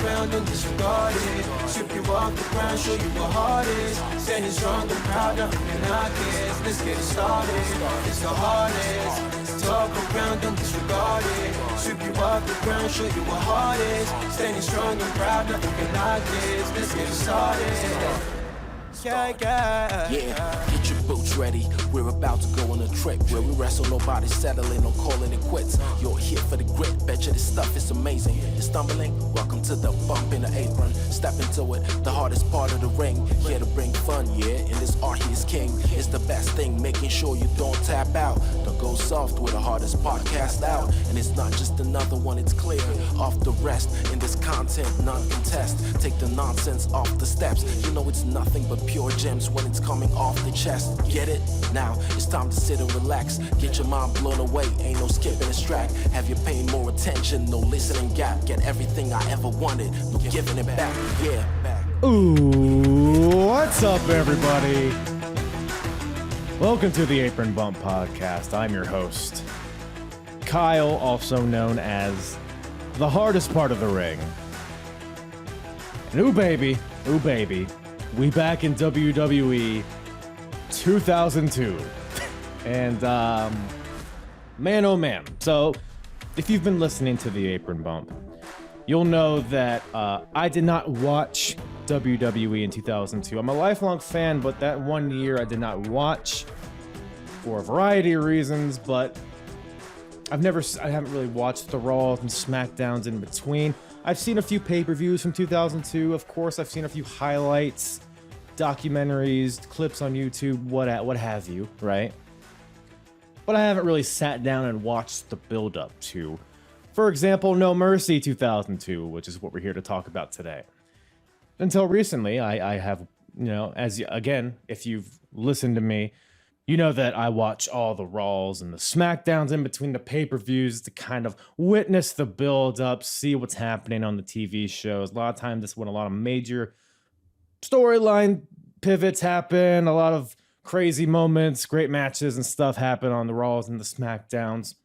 around and disregard it. Sweep you off the ground, show you what heart is. Standing strong and proud, nothing can knock it. Let's get it started, it's the hardest. Talk around, don't disregard it. Sweep you off the ground, show you what heart is. Standing strong and proud, nothing can knock it. Let's get it started. Yeah, get your boots ready. We're about to go on a trip where we wrestle, nobody settling or calling it quits. You're here for the grit, betcha this stuff is amazing. You're stumbling, welcome to the bump in the apron. Step into it, the hardest part of the ring. Here to bring fun, yeah, and this art he is king. It's the best thing, making sure you don't tap out. Don't go soft with the hardest podcast out. And it's not just another one, it's clear. Off the rest, in this content, none contest. Take the nonsense off the steps. You know it's nothing but pure gems when it's coming off the chest. Get it? Now it's time to sit and relax. Get your mind blown away, ain't no skipping this track. Have you paying more attention, no listening gap. Get everything I ever wanted, no giving it back. Yeah. Ooh, what's up, everybody? Welcome to the Apron Bump Podcast. I'm your host, Kyle, also known as the hardest part of the ring. And ooh baby, we back in WWE 2002. And man oh man. So if you've been listening to the Apron Bump, you'll know that I did not watch WWE in 2002. I'm a lifelong fan, but that 1 year I did not watch for a variety of reasons, but I haven't really watched the Raws and SmackDowns in between. I've seen a few pay-per-views from 2002. Of course, I've seen a few highlights, documentaries, clips on YouTube, what have you, right? But I haven't really sat down and watched the build-up to, for example, No Mercy 2002, which is what we're here to talk about today. Until recently, I have, if you've listened to me, you know that I watch all the Raws and the SmackDowns in between the pay-per-views to kind of witness the build-up, see what's happening on the TV shows. A lot of times this is when a lot of major storyline pivots happen, a lot of crazy moments, great matches and stuff happen on the Raws and the SmackDowns.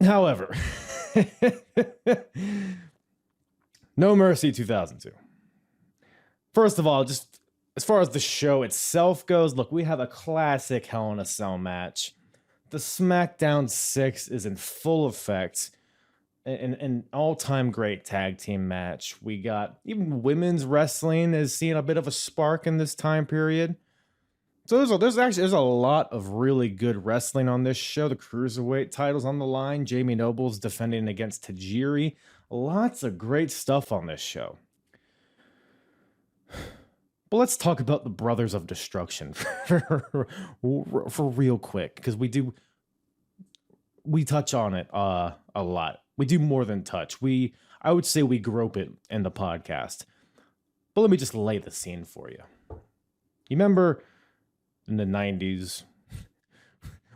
However, No Mercy 2002. First of all, just as far as the show itself goes, look, we have a classic Hell in a Cell match. The SmackDown 6 is in full effect. An all-time great tag team match. We got even women's wrestling is seeing a bit of a spark in this time period. So there's a lot of really good wrestling on this show. The Cruiserweight title's on the line. Jamie Noble's defending against Tajiri. Lots of great stuff on this show. But let's talk about the Brothers of Destruction for real quick, because we touch on it a lot. We do more than touch. I would say we grope it in the podcast. But let me just lay the scene for you. You remember in the 90s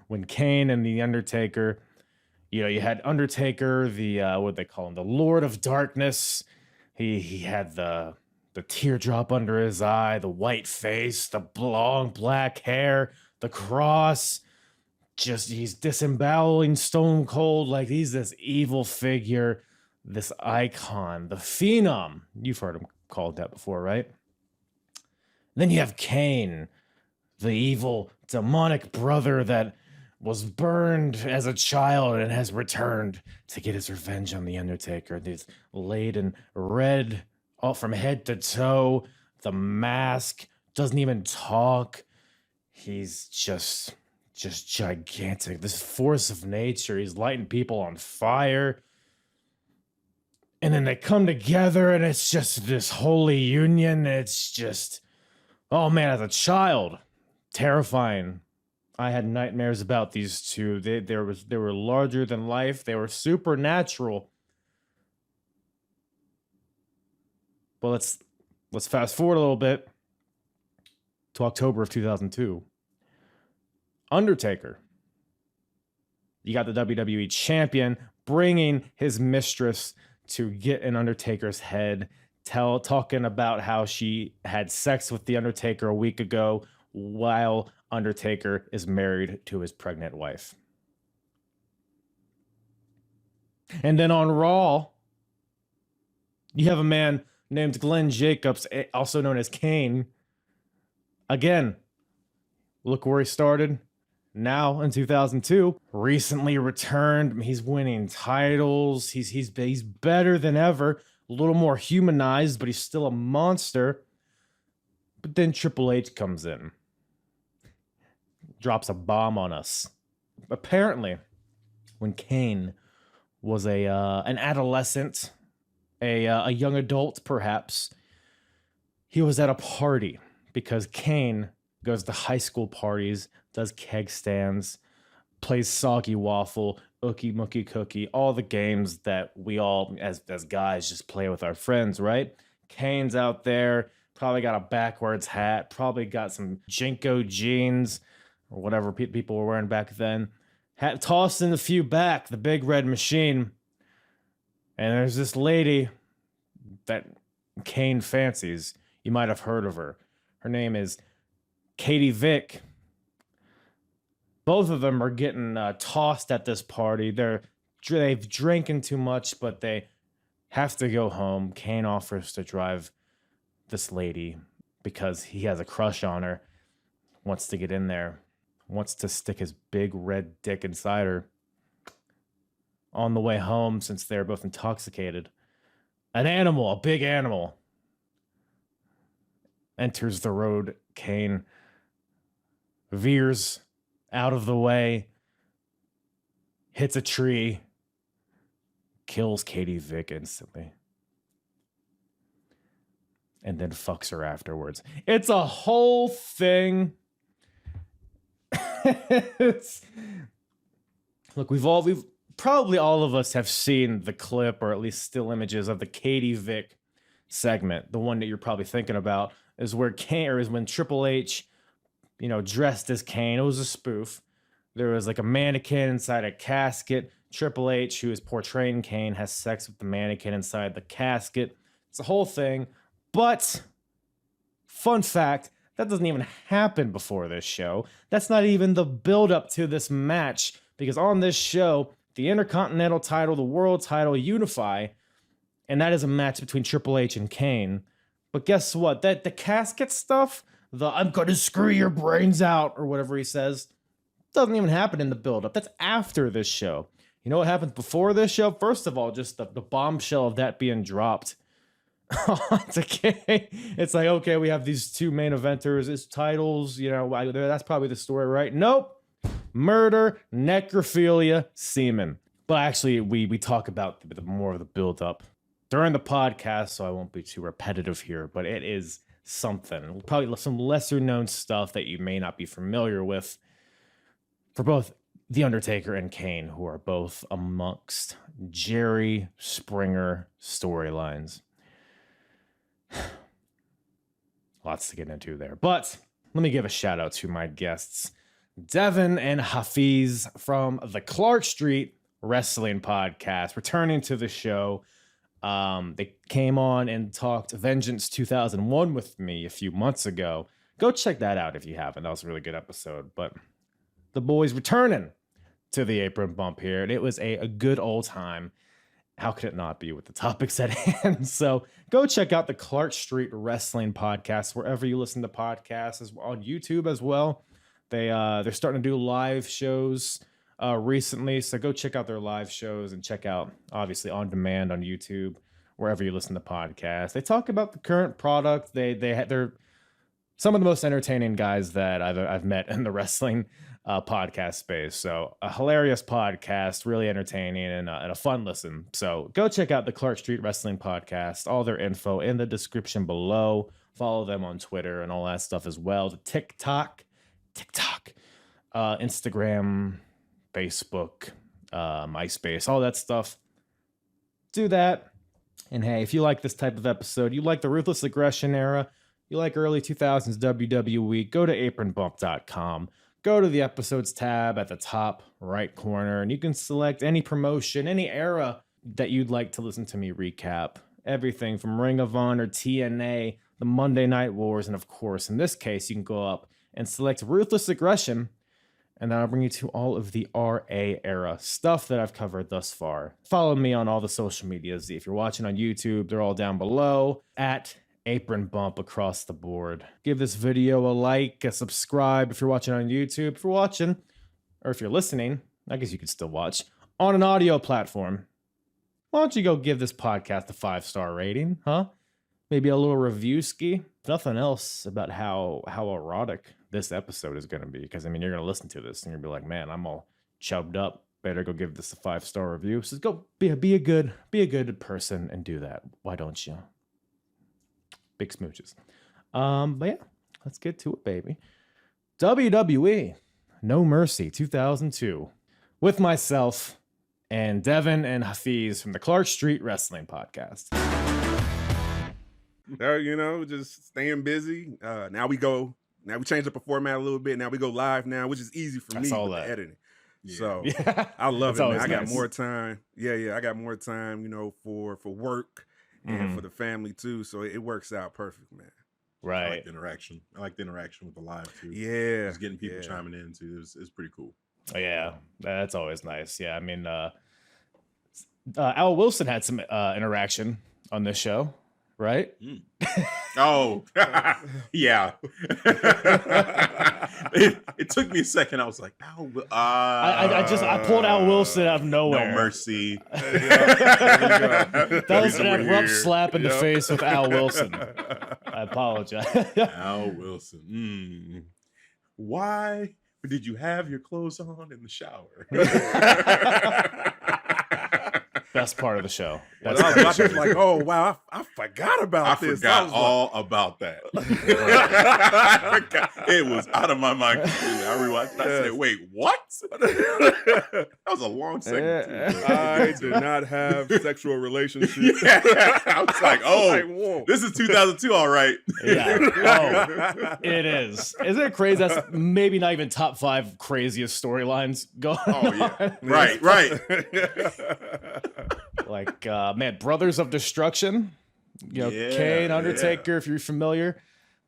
when Kane and the Undertaker, you had Undertaker, the what they call him, the Lord of Darkness. He had the teardrop under his eye, the white face, the long black hair, the cross. Just he's disemboweling Stone Cold like he's this evil figure, this icon, the Phenom. You've heard him called that before, right? Then you have Kane, the evil demonic brother that was burned as a child and has returned to get his revenge on the Undertaker. He's laid in red all from head to toe. The mask doesn't even talk. He's just gigantic. This force of nature. He's lighting people on fire. And then they come together and it's just this holy union. It's just, oh man, as a child, terrifying. I had nightmares about these two. They were larger than life. They were supernatural. Well, let's fast forward a little bit to October of 2002. Undertaker. You got the WWE champion bringing his mistress to get in Undertaker's head, talking about how she had sex with the Undertaker a week ago while Undertaker is married to his pregnant wife. And then on Raw, you have a man named Glenn Jacobs, also known as Kane. Again, look where he started. Now in 2002, recently returned. He's winning titles. He's better than ever. A little more humanized, but he's still a monster. But then Triple H comes in, drops a bomb on us. Apparently, when Kane was an adolescent, a young adult perhaps, he was at a party because Kane goes to high school parties, does keg stands, plays soggy waffle, ookie mookie cookie, all the games that we all as guys just play with our friends, right? Kane's out there, probably got a backwards hat, probably got some Jinko jeans or whatever people were wearing back then. Hat tossing a few back, the big red machine. And there's this lady that Kane fancies. You might have heard of her. Her name is Katie Vick. Both of them are getting tossed at this party. They've drinking too much, but they have to go home. Kane offers to drive this lady because he has a crush on her, wants to get in there, wants to stick his big red dick inside her. On the way home, since they're both intoxicated, a big animal, enters the road. Kane veers out of the way, hits a tree, kills Katie Vick instantly, and then fucks her afterwards. It's a whole thing. Look, we've probably all of us have seen the clip, or at least still images of the Katie Vick segment. The one that you're probably thinking about is when Triple H, dressed as Kane. It was a spoof. There was like a mannequin inside a casket. Triple H, who is portraying Kane, has sex with the mannequin inside the casket. It's a whole thing. But, fun fact, that doesn't even happen before this show. That's not even the build-up to this match. Because on this show, the Intercontinental title, the World title unify, and that is a match between Triple H and Kane. But guess what? The casket stuff, the I'm gonna screw your brains out, or whatever he says, doesn't even happen in the build-up. That's after this show. You know what happens before this show? First of all, just the bombshell of that being dropped onto Kane. It's like, okay, we have these two main eventers, his titles, that's probably the story, right? Nope. Murder, necrophilia, semen. But actually, we talk about more of the build-up during the podcast, so I won't be too repetitive here, but it is something. Probably some lesser-known stuff that you may not be familiar with for both The Undertaker and Kane, who are both amongst Jerry Springer storylines. Lots to get into there. But let me give a shout-out to my guests, Devin and Hafeez from the Clark Street Wrestling Podcast, returning to the show. They came on and talked Vengeance 2001 with me a few months ago. Go check that out if you haven't. That was a really good episode. But the boys returning to the Apron Bump here, and it was a good old time. How could it not be with the topics at hand? So go check out the Clark Street Wrestling Podcast wherever you listen to podcasts, on YouTube as well. They're starting to do live shows recently, so go check out their live shows and check out, obviously, on demand on YouTube, wherever you listen to podcasts. They talk about the current product. They're some of the most entertaining guys that I've met in the wrestling podcast space. So a hilarious podcast, really entertaining, and a fun listen. So go check out the Clark Street Wrestling Podcast. All their info in the description below. Follow them on Twitter and all that stuff as well. The Tik Tok, Instagram, Facebook, MySpace, all that stuff. Do that. And hey, if you like this type of episode, you like the Ruthless Aggression era, you like early 2000s WWE, go to apronbump.com. Go to the episodes tab at the top right corner, and you can select any promotion, any era that you'd like to listen to me recap. Everything from Ring of Honor, TNA, the Monday Night Wars, and of course, in this case, you can go up and select Ruthless Aggression, and then I'll bring you to all of the RA era stuff that I've covered thus far. Follow me on all the social medias. If you're watching on YouTube, they're all down below at Apron Bump across the board. Give this video a like, a subscribe if you're watching on YouTube. If you're watching, or if you're listening, I guess you could still watch, on an audio platform, why don't you go give this podcast a 5-star rating, huh? Maybe a little review ski. Nothing else about how erotic this episode is going to be. Because, I mean, you're going to listen to this and you're going to be like, man, I'm all chubbed up. Better go give this a 5-star review. So go be a good person and do that. Why don't you? Big smooches. But yeah, let's get to it, baby. WWE No Mercy 2002 with myself and Devin and Hafeez from the Clark Street Wrestling Podcast. Just staying busy. Now we changed up the format a little bit. Now we go live now, which is easy for me with the editing. Yeah. So I love it, man. I got more time. I got more time, for work and for the family too. So it works out perfect, man. Right. I like the interaction. With the live too. Yeah. Just getting people chiming in too. It's pretty cool. Oh, yeah, that's always nice. Yeah, I mean, Al Wilson had some interaction on this show, right? Oh, yeah. It took me a second. I was like, Al. I pulled Al Wilson out of nowhere. No Mercy. That was an abrupt slap in the face with Al Wilson. I apologize. Al Wilson. Why did you have your clothes on in the shower? Best part of the show. I was like, oh, wow, I forgot about this. I forgot all about that. It was out of my mind completely. I rewatched. I said, wait, what? That was a long segment, too. I did not have sexual relationships. I was like, oh, this is 2002, all right. Yeah. Oh, it is. Isn't it crazy? That's maybe not even top 5 craziest storylines going on. Right. Like, man, Brothers of Destruction, Kane, Undertaker, if you're familiar,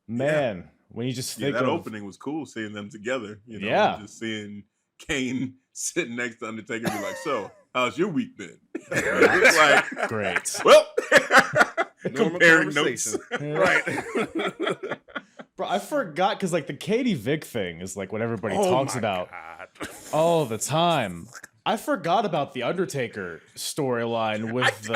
man, when you just think that of... opening was cool, seeing them together, just seeing Kane sitting next to Undertaker and be like, so, how's your week been? It's like, great. Well, comparing notes. Right. Bro, I forgot, because, like, the Katie Vick thing is, like, what everybody talks about all the time. I forgot about the Undertaker storyline with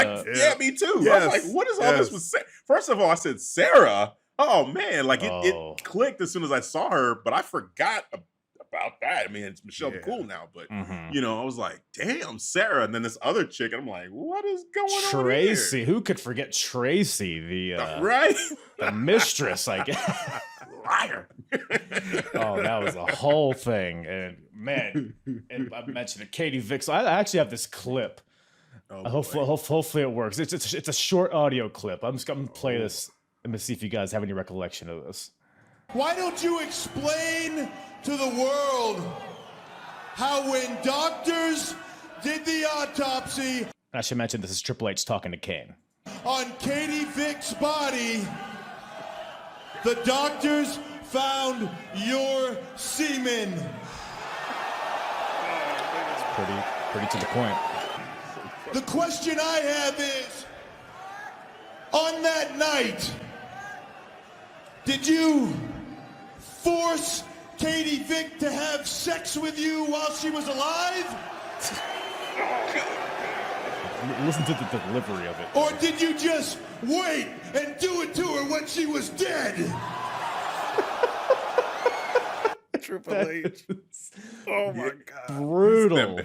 me too. Yes. I was like, what is all this with Sarah? First of all, I said, Sarah? Oh, man. Like, it clicked as soon as I saw her, but I forgot about that. I mean, it's Michelle McCool now, but, I was like, damn, Sarah. And then this other chick, and I'm like, what is going on Tracy. here? Who could forget Tracy, the mistress, I guess. Liar. Oh, that was a whole thing. And man, and I mentioned it, Katie Vick. So I actually have this clip. Hopefully it works. It's a short audio clip. I'm just gonna play this and see if you guys have any recollection of this. Why don't you explain to the world how when doctors did the autopsy I should mention this is Triple H talking to Kane. On Katie Vick's body, the doctors found your semen. It's pretty to the point. The question I have is, on that night, did you force Katie Vick to have sex with you while she was alive? Listen to the delivery of it. Or did you just wait and do it to her when she was dead? Triple H. Oh my God. Brutal.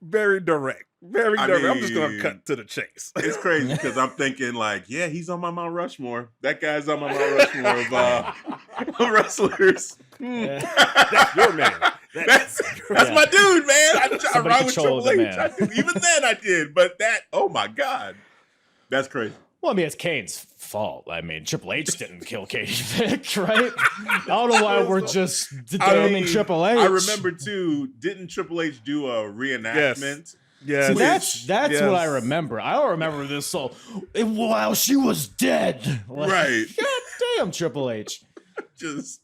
Very direct. Very direct. I'm just going to cut to the chase. It's crazy because I'm thinking like, yeah, he's on my Mount Rushmore. That guy's on my Mount Rushmore of wrestlers. That's your man. That's my dude, man. I ride with Triple H. Even then I did. But oh my God. That's crazy. Well, I mean, it's Kane's fault. I mean, Triple H didn't kill Katie Vick, right? I don't know why we're just damning Triple H. I remember, too, didn't Triple H do a reenactment? Yes. See, that's what I remember. I don't remember this so while she was dead. Like, right. God damn, Triple H. Just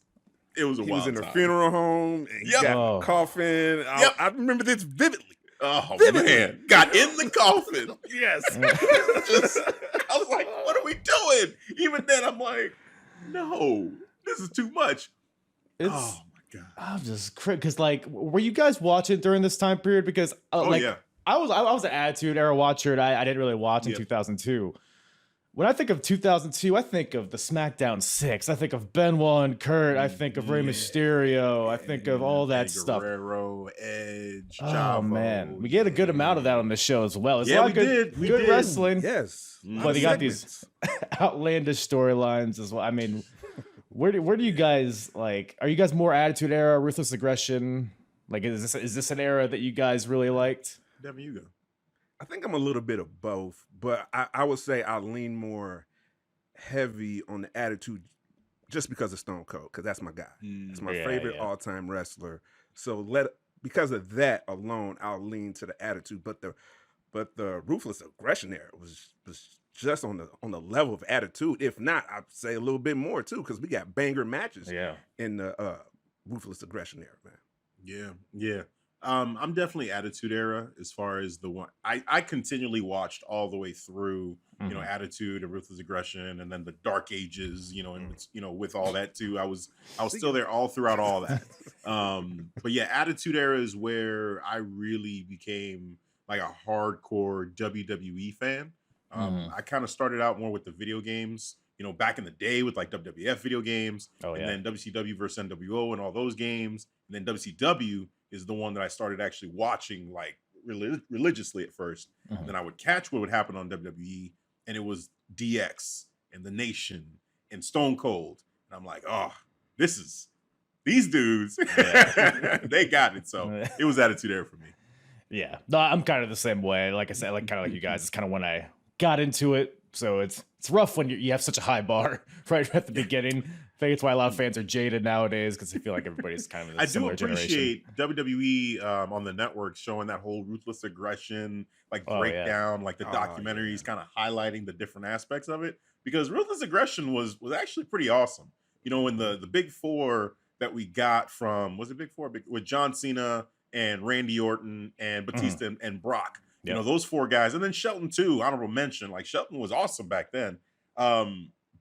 It was a he wild was in a time. funeral home and he got a coffin. I remember this vividly. Oh man, got in the coffin. Yes. I was like, what are we doing? Even then, I'm like, no, this is too much. Oh my god. I'm just because like, were you guys watching during this time period? Because yeah. I was an Attitude Era watcher, and I didn't really watch in 2002. When I think of 2002, I think of the SmackDown 6. I think of Benoit and Kurt. I think of Rey Mysterio. I think of all that stuff. Guerrero, Edge, Oh Chavo, man, we get a good amount of that on the show as well. It's a lot of good did. wrestling. Yes. But you got these outlandish storylines as well. I mean, where do you guys like? Are you guys more Attitude Era, Ruthless Aggression? Like, is this an era that you guys really liked? Devin, you go. I think I'm a little bit of both, but I would say I lean more heavy on the Attitude just because of Stone Cold, because that's my guy. It's my favorite all-time wrestler. So because of that alone, I'll lean to the Attitude. But the Ruthless Aggression era was just on the level of Attitude. If not, I'd say a little bit more too, because we got banger matches in the Ruthless Aggression era, man. Yeah. I'm definitely Attitude Era as far as the one I continually watched all the way through, you know, Attitude and Ruthless Aggression, and then the Dark Ages, you know, and you know, with all that too, I was still there all throughout all that. But yeah, Attitude Era is where I really became like a hardcore WWE fan. I kind of started out more with the video games, you know, back in the day with like WWF video games, and then WCW versus NWO and all those games, and then WCW is the one that I started actually watching like religiously at first. And then I would catch what would happen on WWE, and it was DX and The Nation and Stone Cold. And I'm like, oh, these dudes, they got it. So it was Attitude Era for me. Yeah, no, I'm kind of the same way. Like I said, like kind of like you guys, it's kind of when I got into it. So it's rough when you have such a high bar right at the beginning. I think it's why a lot of fans are jaded nowadays, because I feel like everybody's kind of in a similar generation. I do appreciate WWE on the network showing that whole Ruthless Aggression like breakdown, like the documentaries kind of highlighting the different aspects of it, because Ruthless Aggression was actually pretty awesome. You know, in the Big Four that we got from, was it Big Four? With John Cena and Randy Orton and Batista and Brock. You know, those four guys. And then Shelton too, honorable mention. Like Shelton was awesome back then.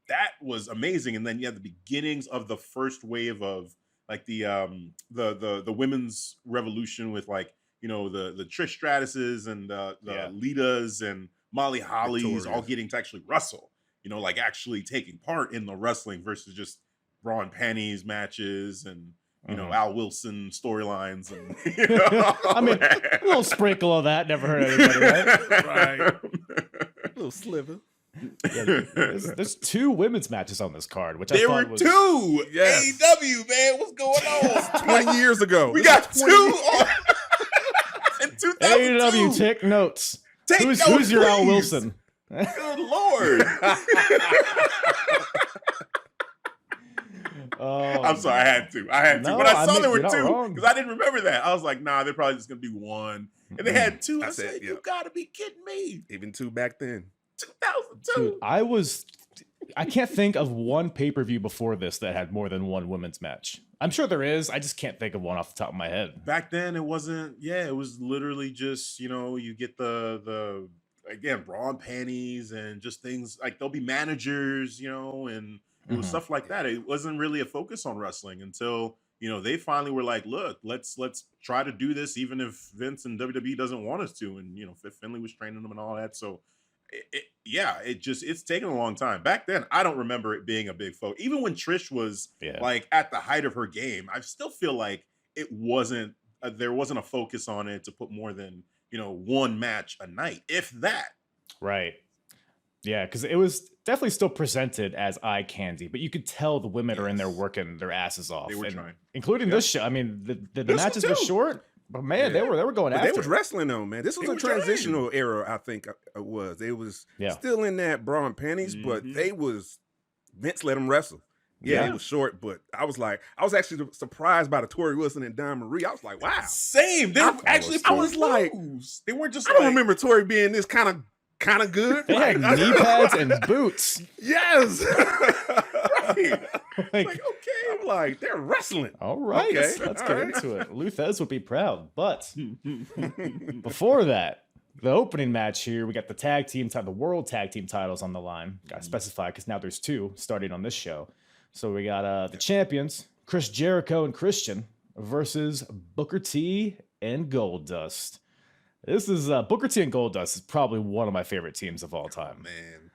That was amazing. And then you had the beginnings of the first wave of like the women's revolution with like, you know, the Trish Stratuses and the Litas and Molly Hollies all getting to actually wrestle, you know, like actually taking part in the wrestling versus just bra and panties matches and, you know, Al Wilson storylines and you know, I mean, a little sprinkle of that never hurt anybody, right? Right. A little sliver. Yeah, there's 2 women's matches on this card, which I thought was two. Yes. AEW, man, what's going on? 20 years ago. We got 2 on in 2002. AEW, take notes. Who's your Al Wilson? Good Lord. I'm sorry, I had to. No, but I saw there were 2 because I didn't remember that. I was like, nah, they're probably just gonna do 1. And they had 2. I said, you gotta be kidding me. Even 2 back then. 2002. Dude, I can't think of one pay-per-view before this that had more than 1 women's match. I'm sure there is. I just can't think of one off the top of my head. Back then it wasn't, it was literally just, you know, you get the again, bra and panties and just things like there'll be managers, you know, and it was stuff like that. It wasn't really a focus on wrestling until, you know, they finally were like, look, let's try to do this even if Vince and WWE doesn't want us to. And, you know, Finley was training them and all that. So, it's taken a long time. Back then, I don't remember it being a big focus. Even when Trish was like at the height of her game, I still feel like it wasn't, there wasn't a focus on it to put more than, you know, 1 match a night, if that. Right. Yeah, because it was definitely still presented as eye candy, but you could tell the women are in there working their asses off. They were trying. Including this show. I mean, the matches were short, but man, they were going after. They was wrestling though, man. This was a transitional era, I think it was. They was still in that bra and panties, but Vince let them wrestle. Yeah, it was short, but I was actually surprised by the Tori Wilson and Dawn Marie. I was like, wow. Same. They were actually, I was like, they weren't just I don't remember Tori being this kind of good. They had knee pads and boots. Yes. Right. Like, okay. I'm like, they're wrestling. All right, okay. let's get into it. Luthez would be proud. But before that, the opening match here, we got the world tag team titles on the line. Got to specify because now there's 2 starting on this show. So we got the champions, Chris Jericho and Christian, versus Booker T and Goldust. This is Booker T and Goldust is probably one of my favorite teams of all time. Man,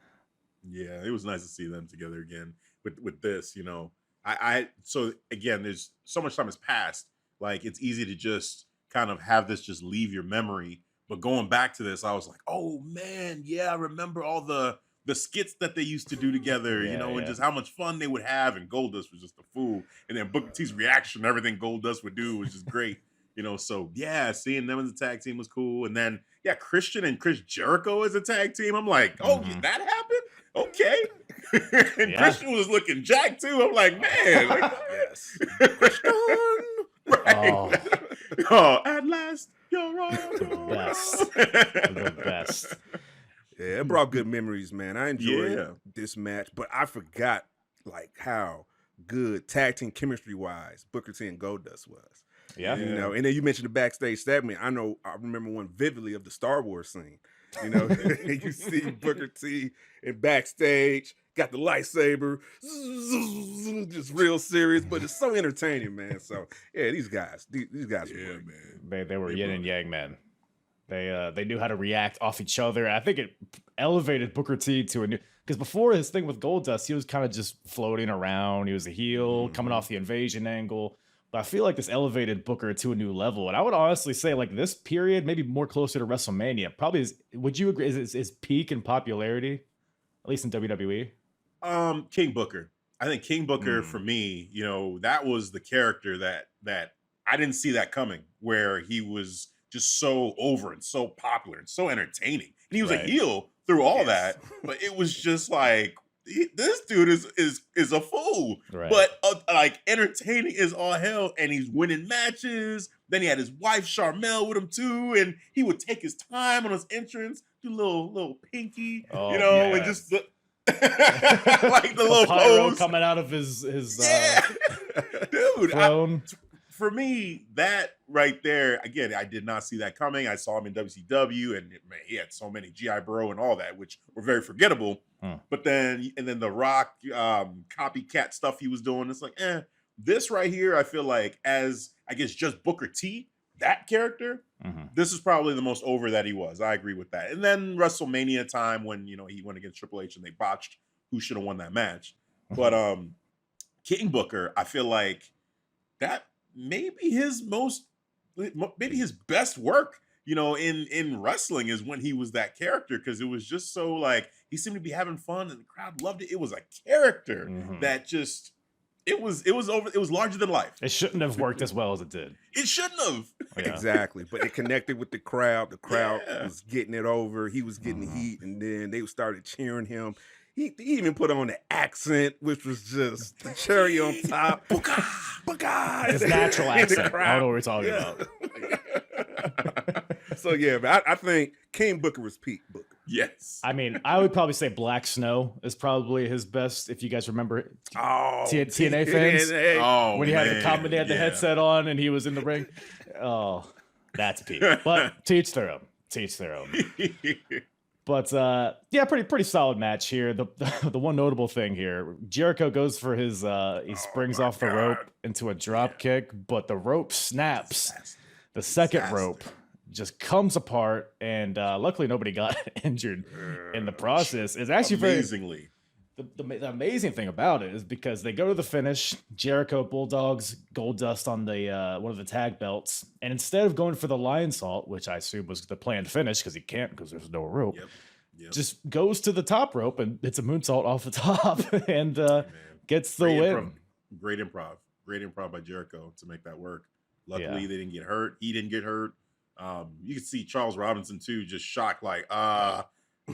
yeah, it was nice to see them together again with this. So again, there's so much time has passed. Like, it's easy to just kind of have this just leave your memory. But going back to this, I was like, oh man, yeah, I remember all the skits that they used to do together, and just how much fun they would have. And Goldust was just a fool. And then Booker T's reaction, everything Goldust would do was just great. So yeah, seeing them as a tag team was cool. And then, yeah, Christian and Chris Jericho as a tag team. I'm like, oh, that happened? Okay. And Christian was looking jacked too. I'm like, man. Yes. Christian. Right. Oh, at last, you're on. The best. Yeah, it brought good memories, man. I enjoyed this match, but I forgot like how good tag team chemistry wise Booker T and Goldust was. Yeah. And then you mentioned the backstage segment. I remember one vividly of the Star Wars scene. You see Booker T in backstage, got the lightsaber, just real serious, but it's so entertaining, man. So yeah, these guys were great. Man. They were yin and yang, man. They knew how to react off each other. I think it elevated Booker T to a new, because before his thing with Goldust, he was kind of just floating around. He was a heel coming off the invasion angle. But I feel like this elevated Booker to a new level. And I would honestly say, like, this period, maybe more closer to WrestleMania, probably is, would you agree, is peak in popularity, at least in WWE? King Booker. I think King Booker, for me, that was the character that I didn't see that coming, where he was just so over and so popular and so entertaining. And he was a heel through all that, but it was just like, this dude is a fool, but like entertaining is all hell, and he's winning matches. Then he had his wife Charmel with him too, and he would take his time on his entrance, do little pinky, and just like the little pyro pose coming out of his dude. throne. For me, that right there, again, I did not see that coming. I saw him in WCW, and man, he had so many G.I. Bro and all that, which were very forgettable. But then the Rock copycat stuff he was doing, it's like, this right here, I feel like, as I guess just Booker T, that character, this is probably the most over that he was. I agree with that. And then WrestleMania time when he went against Triple H and they botched who should have won that match. But King Booker, I feel like that maybe his best work, in wrestling is when he was that character, because it was just so like he seemed to be having fun and the crowd loved it. It was a character that just it was larger than life. It shouldn't have worked as well as it did. It shouldn't have. Exactly. But it connected with the crowd. The crowd was getting it over. He was getting heat, and then they started cheering him. He even put on the accent, which was just the cherry on top. His natural accent. I don't know what we're talking about. So yeah, but I think King Booker was peak Booker. Yes. I mean, I would probably say Black Snow is probably his best, if you guys remember. TNA fans? Oh, when he had the headset on and he was in the ring. Oh, that's peak. But to each their own. But pretty solid match here. The one notable thing here, Jericho goes for his he springs off the rope into a drop kick, but the rope snaps. The second rope just comes apart, and luckily nobody got injured in the process. It's actually amazingly. The amazing thing about it is because they go to the finish, Jericho bulldogs Goldust on the one of the tag belts, and instead of going for the lion salt, which I assume was the planned finish because he can't because there's no rope, just goes to the top rope and it's a moonsault off the top and gets the win. Great improv by Jericho to make that work. Luckily, they didn't get hurt. He didn't get hurt. You can see Charles Robinson too, just shocked, like,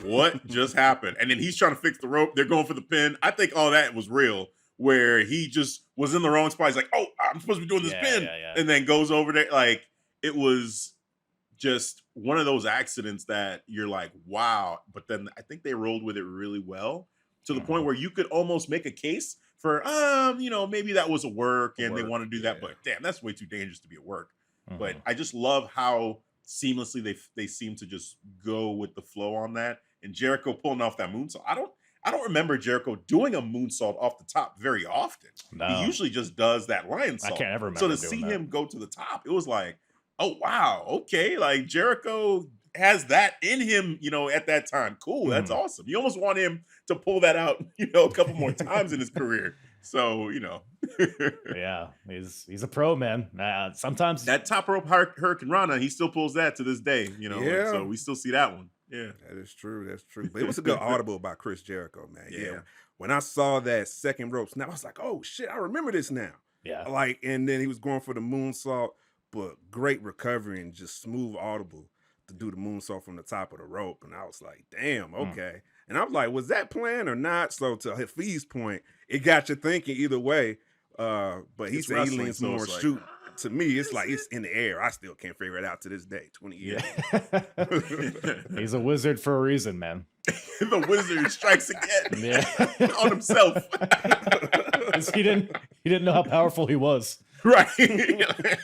what just happened? And then he's trying to fix the rope. They're going for the pin. I think all that was real, where he just was in the wrong spot. He's like, oh, I'm supposed to be doing this pin. And then goes over there. Like, it was just one of those accidents that you're like, wow. But then I think they rolled with it really well to the point where you could almost make a case for maybe that was a work and they want to do that, but damn, that's way too dangerous to be at work. But I just love how seamlessly they seem to just go with the flow on that. And Jericho pulling off that moonsault. I don't remember Jericho doing a moonsault off the top very often. No. He usually just does that lion salt. I can't ever remember. So to see him go to the top, it was like, oh wow, okay, like Jericho has that in him, at that time. Cool, that's awesome. You almost want him to pull that out, a couple more times in his career. So, yeah, he's a pro, man. Sometimes that top rope Hurricane Rana, he still pulls that to this day, Yeah. So we still see that one. Yeah, that is true. That's true. But it was a good audible by Chris Jericho, man. Yeah. When I saw that second rope snap, I was like, oh shit, I remember this now. Yeah. And then he was going for the moonsault, but great recovery and just smooth audible to do the moonsault from the top of the rope. And I was like, damn, okay. And I was like, was that planned or not? So to Hafeez's point, it got you thinking either way. But he said he leans more shoot. To me, it's like it's in the air. I still can't figure it out to this day, 20 years. Yeah. He's a wizard for a reason, man. The wizard strikes again on himself. He didn't know how powerful he was. Right. I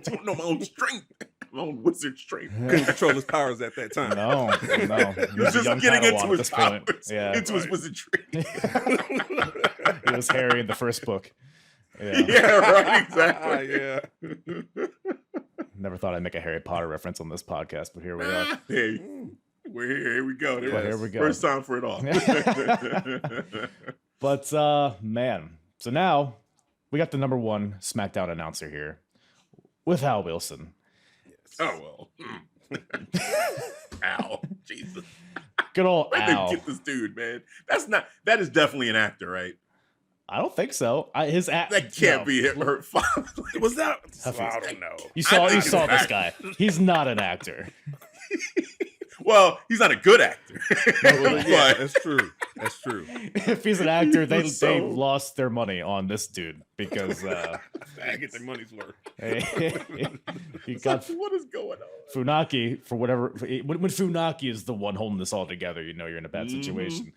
don't know my own strength. My own wizard strength. Couldn't control his powers at that time. No. He was just getting into his powers, into his wizardry. He was Harry in the first book. Yeah, right, exactly. Yeah. Never thought I'd make a Harry Potter reference on this podcast, but here we are. Hey, we're here. Here we go. Here we go. First time for it all. But, man, so now we got the number one SmackDown announcer here with Al Wilson. Yes. Oh, well. Al. Jesus. Good old Al. Get this dude, man. That is definitely an actor, right? I don't think so. That can't be her father. Was that? I don't know. You saw this guy. He's not an actor. Well, he's not a good actor. Yeah, that's true. That's true. If he's an actor, they lost their money on this dude because I get their money's worth. He got what is going on? Funaki for whatever. When Funaki is the one holding this all together, you're in a bad situation.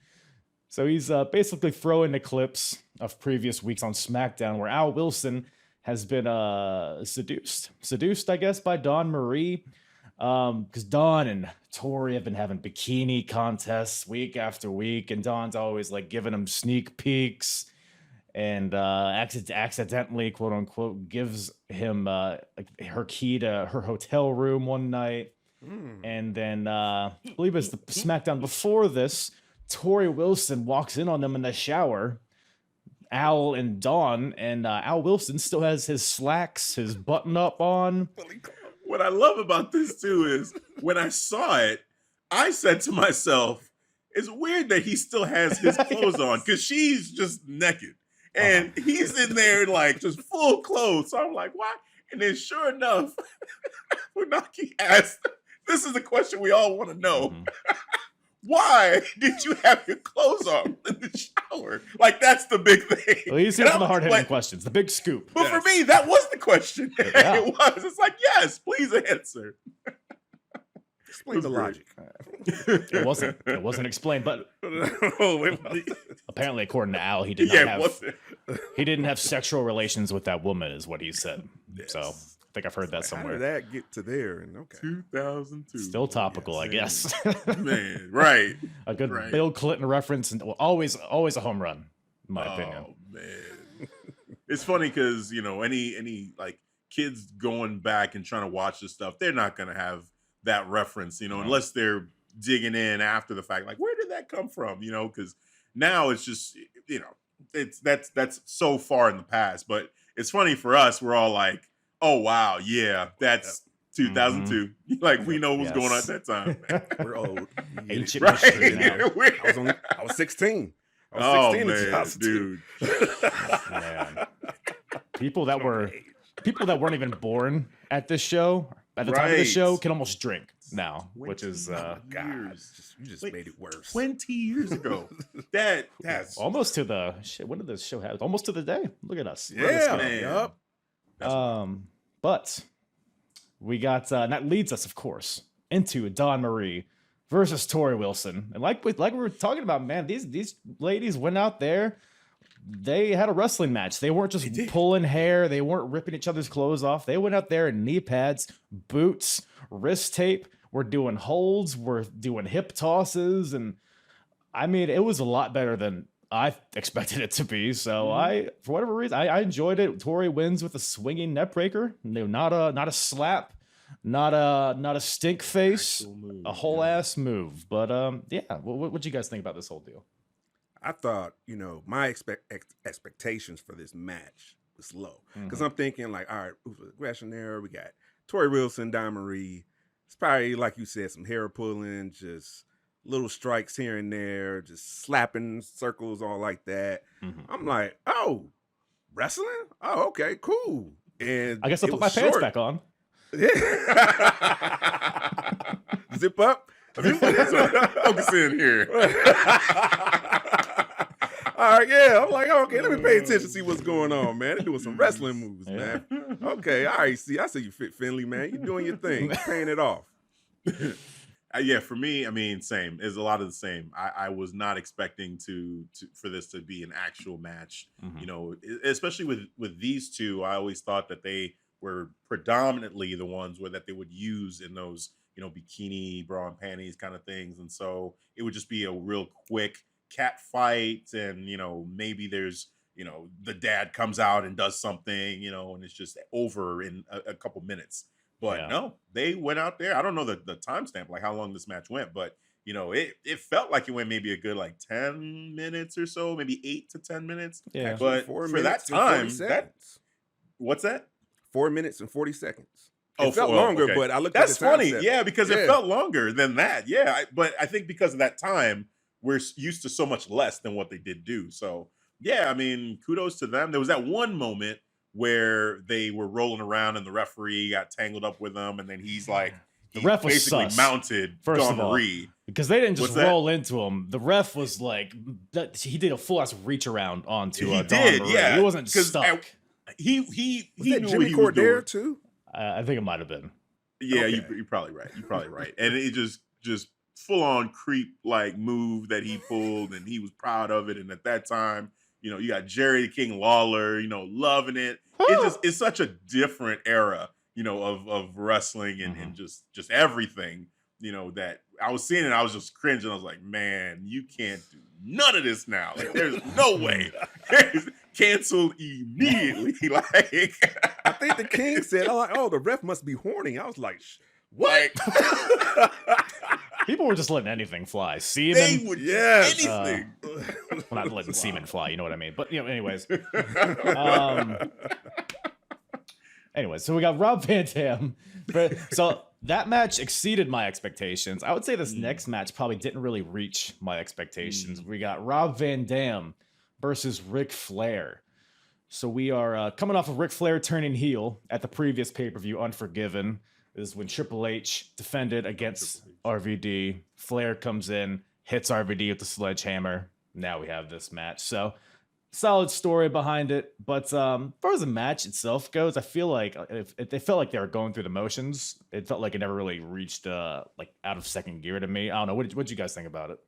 So he's basically throwing the clips of previous weeks on SmackDown where Al Wilson has been seduced, I guess, by Dawn Marie. Because Dawn and Tori have been having bikini contests week after week, and Dawn's always like giving him sneak peeks and accidentally, quote unquote, gives him her key to her hotel room one night. And then I believe it's the SmackDown before this, Tori Wilson walks in on them in the shower, Al and Dawn, and Al Wilson still has his slacks, his button up on. What I love about this too is when I saw it, I said to myself, it's weird that he still has his clothes on because she's just naked and he's in there like just full clothes. So I'm like, why? And then sure enough, Funaki asked, this is the question we all want to know. Why did you have your clothes on in the shower? Like, that's the big thing. Well, he's here for the hard-hitting questions, the big scoop. But for me, that was the question. Yeah. It was. It's like, yes, please answer. Explain the logic. It wasn't explained, but apparently, according to Al, he didn't have sexual relations with that woman, is what he said. Yes. So I think I've heard that somewhere. How did that get to there? And 2002. Still topical, I guess. Man, right. A good Bill Clinton reference, and always a home run, in my opinion. Oh man, it's funny because any like kids going back and trying to watch this stuff, they're not gonna have that reference, unless they're digging in after the fact. Like, where did that come from? Because now it's just that's so far in the past. But it's funny for us. We're all like, oh wow, yeah, that's 2002. Like, we know what's going on at that time. We're old. Ancient right? history now. I was 16. Oh man, dude. Man. People that weren't even born at this show, at the time of the show, can almost drink now, which is God, you just made it worse. 20 years ago. That's almost to the shit. When did this show have? Almost to the day. Look at us. Yeah, man. Yep. But we got that leads us, of course, into Dawn Marie versus Tori Wilson. And like we were talking about, man, these ladies went out there they had a wrestling match. They weren't just pulling hair. They weren't ripping each other's clothes off. They went out there in knee pads, boots, wrist tape. We're doing holds. We're doing hip tosses. And I mean, it was a lot better than I expected it to be. So for whatever reason, I enjoyed it. Tori wins with a swinging neck breaker. Not a slap, not a stink face, a whole ass move. But what you guys think about this whole deal? I thought, my expectations for this match was low. Because I'm thinking like, all right, aggression there. We got Tori Wilson, Don Marie. It's probably, like you said, some hair pulling, just little strikes here and there, just slapping circles, all like that. I'm like, oh, wrestling? Oh, okay, cool. And I guess I'll put my pants back on. Zip up. Focus in here. All right, yeah. I'm like, okay, let me pay attention, see what's going on, man. They're doing some wrestling moves, man. Okay, all right. I see you fit, Finley, man. You're doing your thing, paying it off. Yeah, for me, I mean, same. It's a lot of the same. I was not expecting for this to be an actual match. Especially with these two, I always thought that they were predominantly the ones that they would use in those, bikini, bra and panties kind of things. And so it would just be a real quick cat fight. And, maybe there's, the dad comes out and does something, and it's just over in a couple minutes. But no, they went out there. I don't know the timestamp, like how long this match went, but it felt like it went maybe a good like 10 minutes or so, maybe 8 to 10 minutes. Yeah. But for that time, what's that? 4 minutes and 40 seconds. It felt longer, but I looked at the That's funny. timestamp. Yeah, because it felt longer than that. Yeah. But I think because of that time, we're used to so much less than what they did do. So yeah, I mean, kudos to them. There was that one moment where they were rolling around and the referee got tangled up with them, and then he's like, the ref was basically sus, mounted first Dawn of all, Marie. because they didn't just roll into him. The ref was like, he did a full ass reach around onto Dawn Marie. He wasn't stuck. He was knew that what Jimmy he was doing. Cordero too? I think it might have been. Yeah, Okay. you're probably right. You're probably right. And it just full on creep like move that he pulled, and he was proud of it. And at that time, you got Jerry the King Lawler, loving it. It's such a different era, of wrestling and just everything, that I was seeing it. I was just cringing. I was like, man, you can't do none of this now. Like, there's no way. It's canceled immediately. Like, I think the King said, "Oh, the ref must be horny." I was like, "What?" People were just letting anything fly. Semen. They would anything. Well, not letting semen fly. You know what I mean? But anyways. Anyways, so we got Rob Van Dam. So that match exceeded my expectations. I would say this next match probably didn't really reach my expectations. We got Rob Van Dam versus Ric Flair. So we are coming off of Ric Flair turning heel at the previous pay-per-view, Unforgiven. This is when Triple H defended against RVD. Flair comes in, hits RVD with the sledgehammer. Now we have this match. So solid story behind it. But as far as the match itself goes, I feel like they felt like they were going through the motions. It felt like it never really reached like out of second gear to me. I don't know. What did you guys think about it?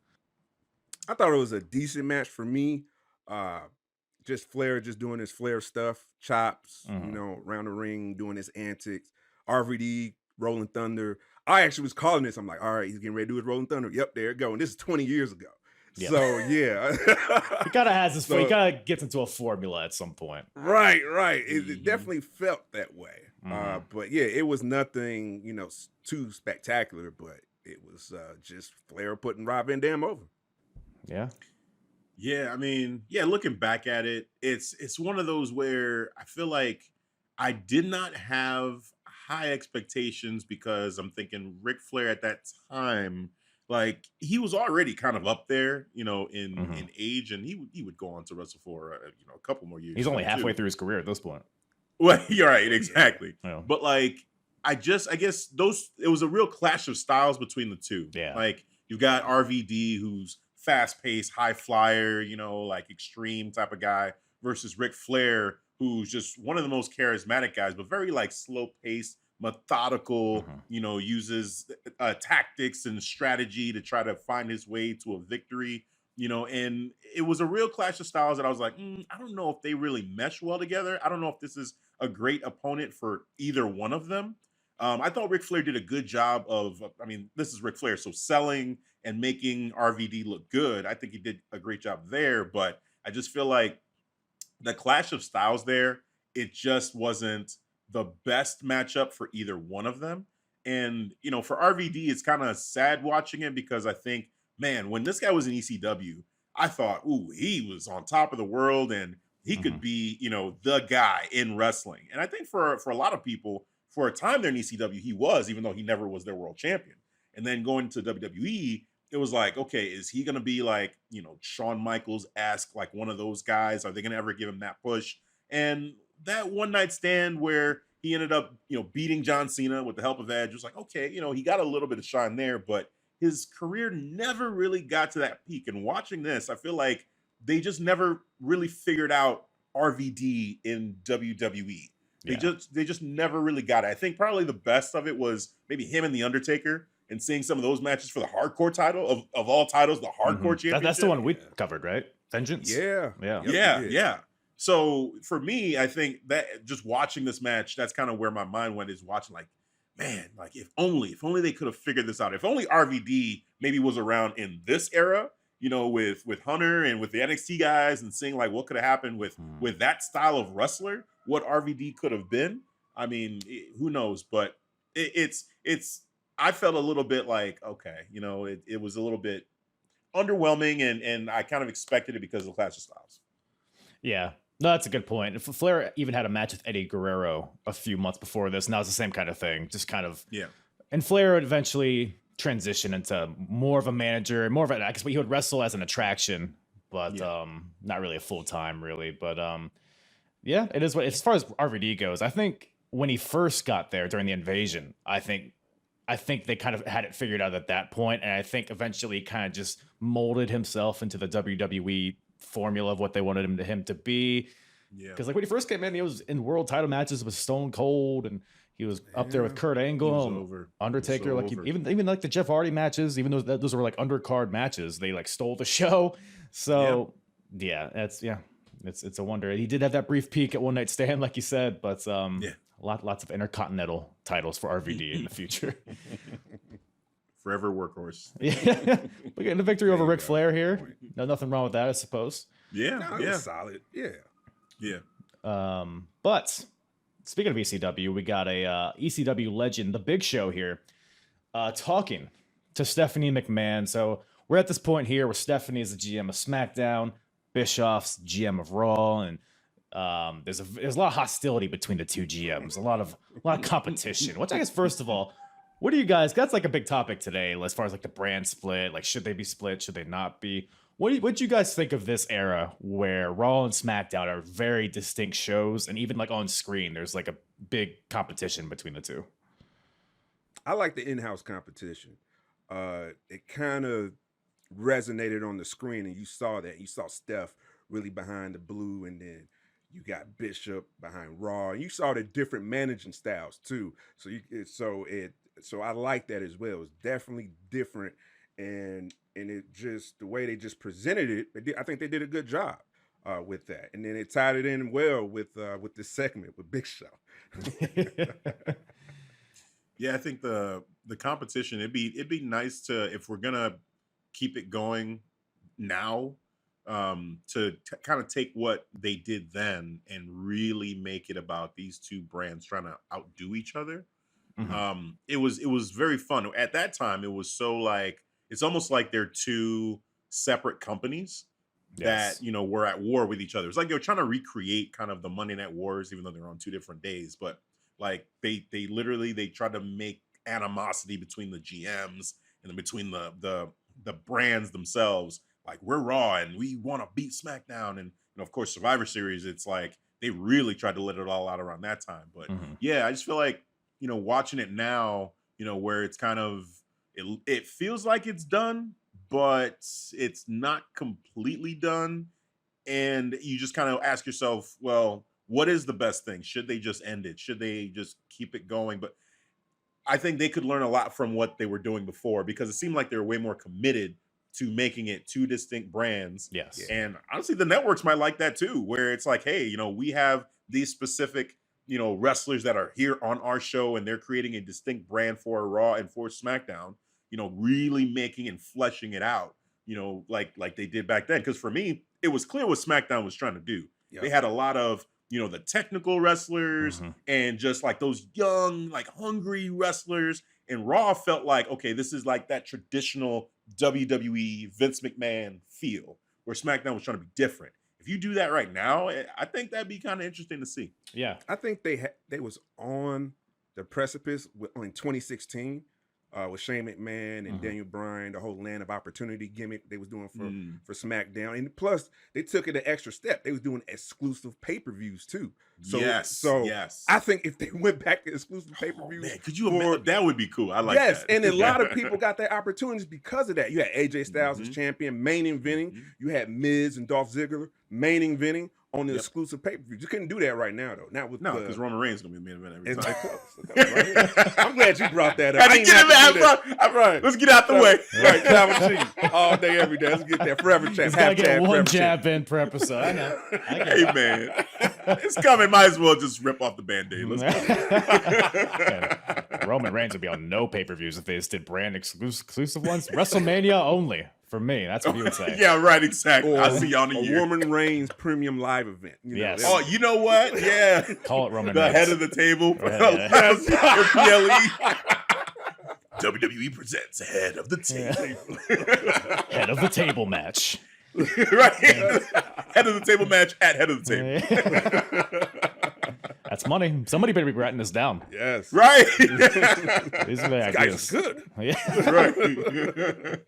I thought it was a decent match for me. Just Flair just doing his Flair stuff, chops, around the ring, doing his antics. RVD, Rolling Thunder. I actually was calling this. I'm like, all right, he's getting ready to do his Rolling Thunder. Yep, there it go. And this is 20 years ago. Yep. So, yeah. He kind of has this, he kind of gets into a formula at some point. Right. It definitely felt that way. But yeah, it was nothing, too spectacular, but it was just Flair putting Rob Van Dam over. Yeah. Yeah, I mean, looking back at it, it's one of those where I feel like I did not have high expectations because I'm thinking Ric Flair at that time, like he was already kind of up there, in age, and he would go on to wrestle for a couple more years. He's only halfway through his career at this point. Well, you're right, exactly. Yeah. But like, I guess it was a real clash of styles between the two. Yeah, like you got RVD, who's fast-paced, high flyer, like extreme type of guy, versus Ric Flair, who's just one of the most charismatic guys, but very like slow-paced, methodical, uses tactics and strategy to try to find his way to a victory. And it was a real clash of styles that I was like, I don't know if they really mesh well together. I don't know if this is a great opponent for either one of them. I thought Ric Flair did a good job of, this is Ric Flair, so selling and making RVD look good. I think he did a great job there, but I just feel like the clash of styles there, it just wasn't the best matchup for either one of them. And, for RVD, it's kind of sad watching it because I think, man, when this guy was in ECW, I thought, he was on top of the world and he could be, the guy in wrestling. And I think for a lot of people, for a time there in ECW, he was, even though he never was their world champion. And then going to WWE, it was like, okay, is he going to be like, Shawn Michaels-esque, like one of those guys? Are they going to ever give him that push? And that one night stand where he ended up, beating John Cena with the help of Edge was like, okay, he got a little bit of shine there, but his career never really got to that peak. And watching this, I feel like they just never really figured out RVD in WWE. They just never really got it. I think probably the best of it was maybe him and the Undertaker and seeing some of those matches for the hardcore title of all titles, the hardcore championship. That's the one we covered, right? Vengeance. Yeah. So for me, I think that just watching this match, that's kind of where my mind went, is watching like, man, like if only they could have figured this out. If only RVD maybe was around in this era, with Hunter and with the NXT guys, and seeing like what could have happened with that style of wrestler, what RVD could have been. I mean, who knows? But it's. I felt a little bit like, okay, it was a little bit underwhelming, and I kind of expected it because of the Clash of Styles. Yeah. No, that's a good point. Flair even had a match with Eddie Guerrero a few months before this, and that was the same kind of thing. Just kind of, And Flair would eventually transition into more of a manager, I guess he would wrestle as an attraction, but not really a full time, really. But it is what, as far as RVD goes, I think when he first got there during the invasion, I think they kind of had it figured out at that point, and I think eventually kind of just molded himself into the WWE formula of what they wanted him to be. Because like when he first came in, he was in world title matches with Stone Cold, and he was up there with Kurt Angle, Undertaker. Like even like the Jeff Hardy matches, even though those were like undercard matches, they like stole the show. So it's a wonder. He did have that brief peak at One Night Stand, like you said, but lots of intercontinental titles for RVD in the future. Forever workhourse. Yeah, we're getting the victory over Ric Flair here. No, nothing wrong with that, I suppose. Was solid. Yeah. But speaking of ECW, we got a ECW legend, The Big Show here, talking to Stephanie McMahon. So we're at this point here where Stephanie is the GM of SmackDown, Bischoff's GM of Raw, and there's a lot of hostility between the two GMs, a lot of competition. Which I guess first of all, what do you guys? That's like a big topic today, as far as like the brand split. Like, should they be split? Should they not be? What do you guys think of this era where Raw and SmackDown are very distinct shows, and even like on screen, there's like a big competition between the two? I like the in-house competition. It kind of resonated on the screen, and you saw that. You saw Steph really behind the blue, and then you got Bishop behind Raw, and you saw the different managing styles too. So I like that as well. It's definitely different, and it just, the way they just presented it, I think they did a good job with that. And then it tied it in well with this segment with Big Show. Yeah, I think the competition, it'd be nice to, if we're gonna keep it going now, to kind of take what they did then and really make it about these two brands trying to outdo each other. Mm-hmm. It was very fun. At that time, it was so like, it's almost like they're two separate companies that, were at war with each other. It's like they were trying to recreate kind of the Monday Night Wars, even though they're on two different days. But like they tried to make animosity between the GMs and between the brands themselves. Like, we're Raw and we want to beat SmackDown. And of course, Survivor Series, it's like they really tried to let it all out around that time. But I just feel like, watching it now, where it's kind of, it feels like it's done, but it's not completely done. And you just kind of ask yourself, well, what is the best thing? Should they just end it? Should they just keep it going? But I think they could learn a lot from what they were doing before, because it seemed like they were way more committed to making it two distinct brands. Yes. And honestly, the networks might like that too, where it's like, hey, we have these specific, wrestlers that are here on our show and they're creating a distinct brand for Raw and for SmackDown, really making and fleshing it out, like they did back then. Because for me, it was clear what SmackDown was trying to do. Yep. They had a lot of, the technical wrestlers and just like those young, like hungry wrestlers. And Raw felt like, okay, this is like that traditional WWE Vince McMahon feel, where SmackDown was trying to be different. If you do that right now, I think that'd be kind of interesting to see. Yeah. I think they was on the precipice in 2016 with Shane McMahon and Daniel Bryan, the whole Land of Opportunity gimmick they was doing for SmackDown. And plus, they took it an extra step. They was doing exclusive pay-per-views too. So, yes. I think if they went back to exclusive pay-per-views, man, could you imagine? That would be cool. I like that. Yes, and a lot of people got their opportunities because of that. You had AJ Styles as champion, main eventing. You had Miz and Dolph Ziggler main eventing on the exclusive pay-per-view. You couldn't do that right now, though. Not with because Roman Reigns is going to be a main event every time. Close. I'm glad you brought that up. Right. Let's get out the way. Right, Calvin G. All day, every day. Let's get that forever champ. Gotta get one jab in per episode. I know. Hey, man. It's coming. Might as well just rip off the Band-Aid. Let's go. Roman Reigns would be on no pay-per-views if they just did brand exclusive ones. WrestleMania only. For me, that's what you would say. Yeah, right, exactly. Or I'll see y'all in a year. Roman Reigns premium live event. Yes. Oh, you know what? Yeah. Call it Roman the Reigns. Head of the table. PLE. WWE presents Head of the Table. Head of the Table match. Right. Head of the Table match at Head of the Table. That's money. Somebody better be writing this down. Yes. Right. These are the ideas. Guys are good. Yeah. Right.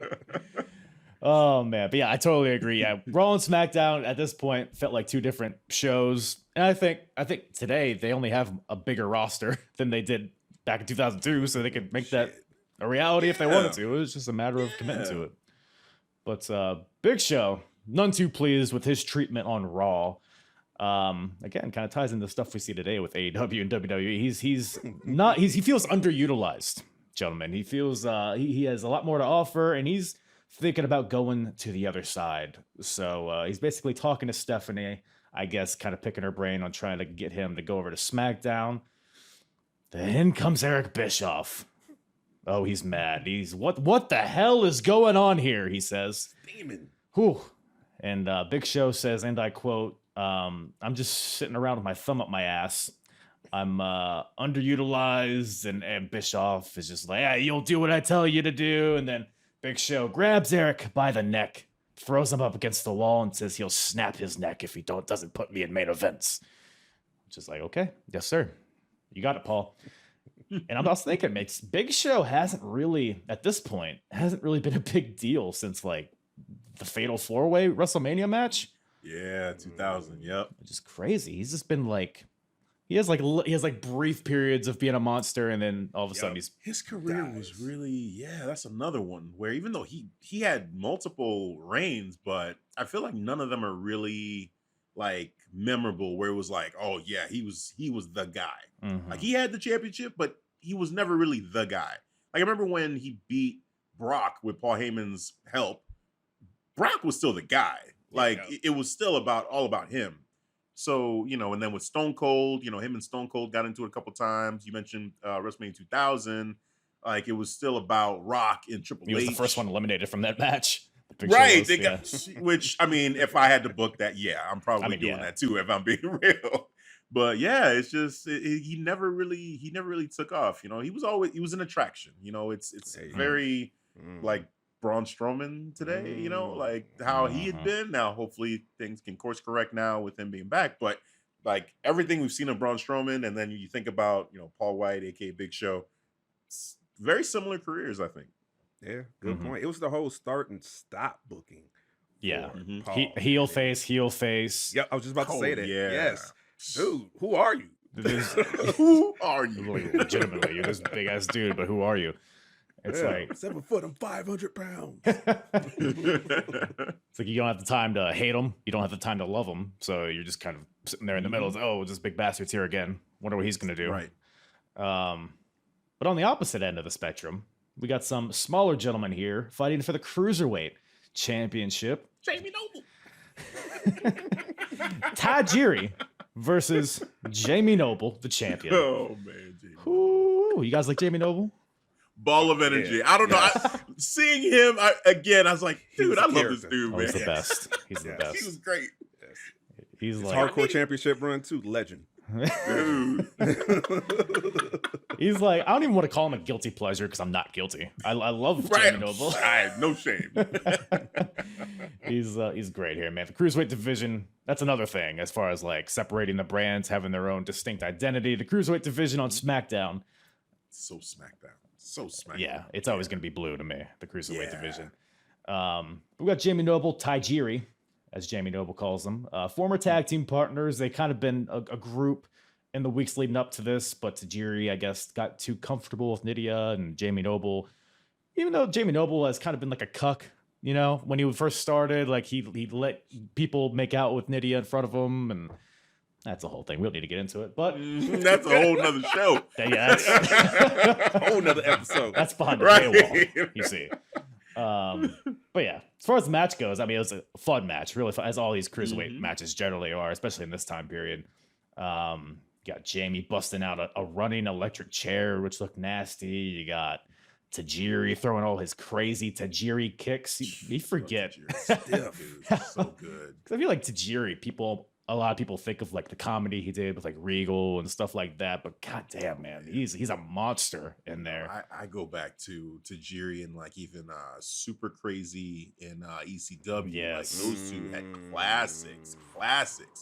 Oh man, but yeah, I totally agree. Yeah, Raw and SmackDown at this point felt like two different shows, and I think today they only have a bigger roster than they did back in 2002, so they could make that a reality if they wanted to. It was just a matter of committing to it. But Big Show, none too pleased with his treatment on Raw. Again, kind of ties into stuff we see today with AEW and WWE. He feels underutilized, gentlemen. He feels he has a lot more to offer, and he's thinking about going to the other side. So he's basically talking to Stephanie, I guess, kind of picking her brain on trying to get him to go over to SmackDown. Then in comes Eric Bischoff. Oh, he's mad. He's what the hell is going on here? He says. Demon. Whew. And Big Show says, and I quote, I'm just sitting around with my thumb up my ass. I'm underutilized, and Bischoff is just like, you'll do what I tell you to do. And then Big Show grabs Eric by the neck, throws him up against the wall, and says he'll snap his neck if he doesn't put me in main events. Just like, okay, yes, sir. You got it, Paul. And I'm just thinking, Big Show hasn't really been a big deal since like the Fatal 4-Way WrestleMania match. Yeah, 2000. Yep. Just crazy. He's just been like, he has brief periods of being a monster, and then all of a sudden his career was really that's another one where even though he had multiple reigns, but I feel like none of them are really like memorable. Where it was like, oh yeah, he was the guy. Mm-hmm. Like he had the championship, but he was never really the guy. Like I remember when he beat Brock with Paul Heyman's help. Brock was still the guy. Like it was still all about him. So, and then with Stone Cold, him and Stone Cold got into it a couple times. You mentioned WrestleMania 2000. Like it was still about Rock and Triple H. He was the first one eliminated from that match. Right. Which, I mean, if I had to book that, I'm probably doing that too, if I'm being real. But yeah, it's just he never really took off. He was an attraction. It's very like Braun Strowman today, like how he had been. Now, hopefully things can course correct now with him being back. But like everything we've seen of Braun Strowman, and then you think about, Paul White, aka Big Show, very similar careers, I think. Yeah, good point. It was the whole start and stop booking. Yeah. Heel face. Yep, I was just about to say that. Yeah. Yes. Dude, who are you? Who are you? Legitimately, you're this big ass dude, but who are you? It's like 7 foot and 500 pounds. It's like you don't have the time to hate him. You don't have the time to love him. So you're just kind of sitting there in the middle. It's, this big bastard's here again. Wonder what he's going to do. Right. But on the opposite end of the spectrum, we got some smaller gentlemen here fighting for the cruiserweight Championship. Jamie Noble. Tajiri versus Jamie Noble, the champion. Oh man, Jamie. Ooh, you guys like Jamie Noble? Ball of energy. Yeah. I don't know. Seeing him I was like, dude, I love this dude, man. He's the best. He's the best. He was great. Yes. He's his like hardcore championship run too. Legend. He's like, I don't even want to call him a guilty pleasure because I'm not guilty. I love Jamie Noble. I have no shame. He's great here, man. The cruiserweight division, that's another thing as far as like separating the brands, having their own distinct identity. The cruiserweight division on SmackDown. So SmackDown. Yeah, it's always going to be blue to me, the cruiserweight division. We got Jamie Noble, Tajiri, as Jamie Noble calls them. Former tag team partners. They kind of been a group in the weeks leading up to this, but Tajiri, I guess, got too comfortable with Nydia and Jamie Noble. Even though Jamie Noble has kind of been like a cuck, you know, when he first started, like he let people make out with Nydia in front of him, and that's a whole thing. We don't need to get into it, but that's a whole nother show. Yeah, that's a whole nother episode. That's behind the paywall, you see. But yeah, as far as the match goes, I mean, it was a fun match, really fun, as all these cruiserweight matches generally are, especially in this time period. You got Jamie busting out a running electric chair, which looked nasty. You got Tajiri throwing all his crazy Tajiri kicks. You forget. So good. I feel like Tajiri, a lot of people think of like the comedy he did with like Regal and stuff like that, but goddamn, man, he's a monster in there. I go back to Tajiri and like even Super Crazy in ECW. Yes. Like those two had classics.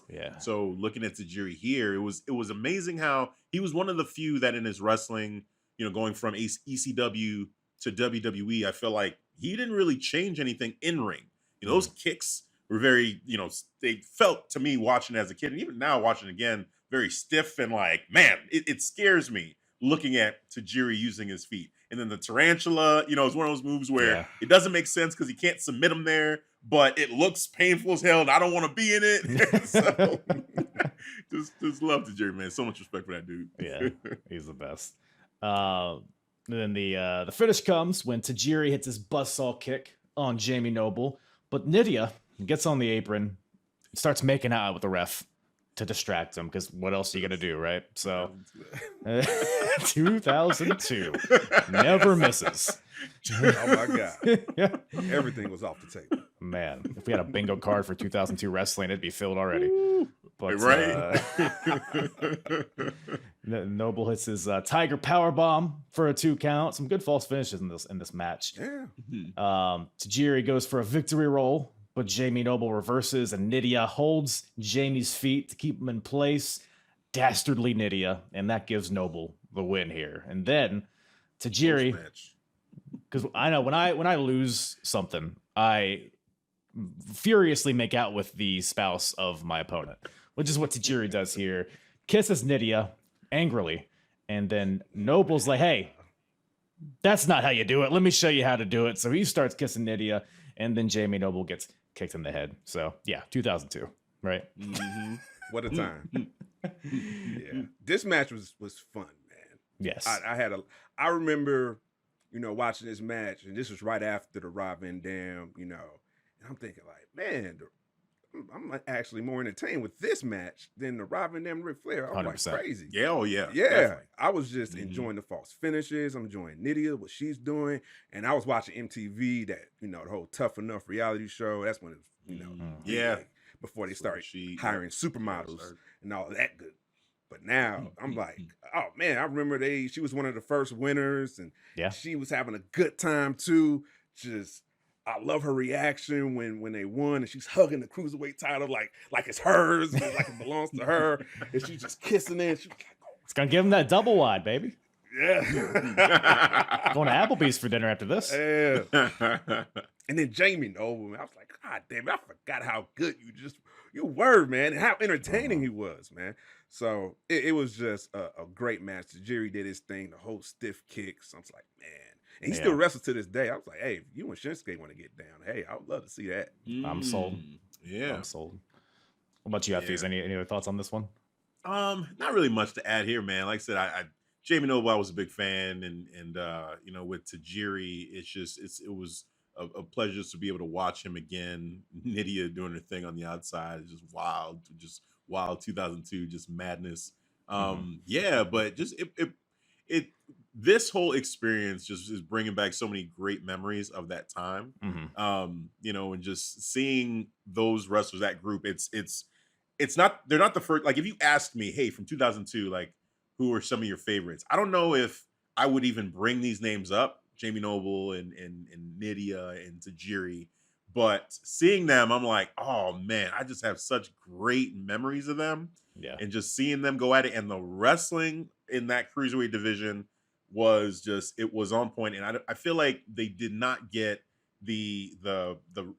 Yeah. So looking at Tajiri here, it was amazing how he was one of the few that in his wrestling, you know, going from ECW to WWE, I feel like he didn't really change anything in ring. You know, those kicks were very, you know, they felt to me watching as a kid, and even now watching again, very stiff and like, man, it scares me looking at Tajiri using his feet. And then the tarantula, you know, is one of those moves where it doesn't make sense because he can't submit him there, but it looks painful as hell, and I don't want to be in it. So, just love Tajiri, man. So much respect for that dude. Yeah, he's the best. Then the finish comes when Tajiri hits his buzzsaw kick on Jamie Noble, but Nydia gets on the apron, starts making out with the ref to distract him, because what else are you going to do, right? So, 2002. Never misses. Oh, my God. Everything was off the table. Man, if we had a bingo card for 2002 wrestling, it'd be filled already. But, right? Noble hits his Tiger Powerbomb for a 2 count. Some good false finishes in this match. Yeah. Tajiri goes for a victory roll, but Jamie Noble reverses, and Nydia holds Jamie's feet to keep him in place. Dastardly Nydia, and that gives Noble the win here. And then Tajiri, because I know when I lose something, I furiously make out with the spouse of my opponent, which is what Tajiri does here. Kisses Nydia angrily, and then Noble's like, hey, that's not how you do it. Let me show you how to do it. So he starts kissing Nydia, and then Jamie Noble gets kicked in the head. So yeah, 2002, right? Mm-hmm. What a time. Yeah, this match was fun, man. Yes. I remember, you know, watching this match, and this was right after the Rob Van Dam, you know, and I'm thinking like, man, I'm actually more entertained with this match than the Rob Van Dam Ric Flair. I'm 100%. like crazy. Yeah, oh yeah. Yeah. Definitely. I was just enjoying the false finishes. I'm enjoying Nydia, what she's doing. And I was watching MTV, that, you know, the whole Tough Enough reality show. That's when it was, you know, before they started hiring supermodels and all that good. But now I'm like, oh man, I remember she was one of the first winners, and she was having a good time too. Just, I love her reaction when they won, and she's hugging the cruiserweight title like it's hers, and like it belongs to her, and she's just kissing it. She's like, oh, it's gonna give him that double wide, baby. Yeah. Going to Applebee's for dinner after this. Yeah. And then Jamie Noble, man, I was like, God damn it, I forgot how good you were, man, and how entertaining he was, man. So it was just a great match. Tajiri did his thing, the whole stiff kicks. I was like, man. And he still wrestles to this day. I was like, hey, if you and Shinsuke want to get down, hey, I would love to see that. I'm sold. Yeah. I'm sold. What about you, Hafeez? Any other thoughts on this one? Not really much to add here, man. Like I said, I Jamie Noble, I was a big fan, and you know, with Tajiri, it was a pleasure just to be able to watch him again. Nydia doing her thing on the outside is just wild. 2002, just madness. Yeah, but just it this whole experience just is bringing back so many great memories of that time. You know, and just seeing those wrestlers, that group, it's not, they're not the first. Like, if you asked me, hey, from 2002, like, who are some of your favorites? I don't know if I would even bring these names up, Jamie Noble and Nydia and Tajiri, but seeing them, I'm like, oh man, I just have such great memories of them. Yeah. And just seeing them go at it, and the wrestling in that cruiserweight division was just, it was on point. And I feel like they did not get the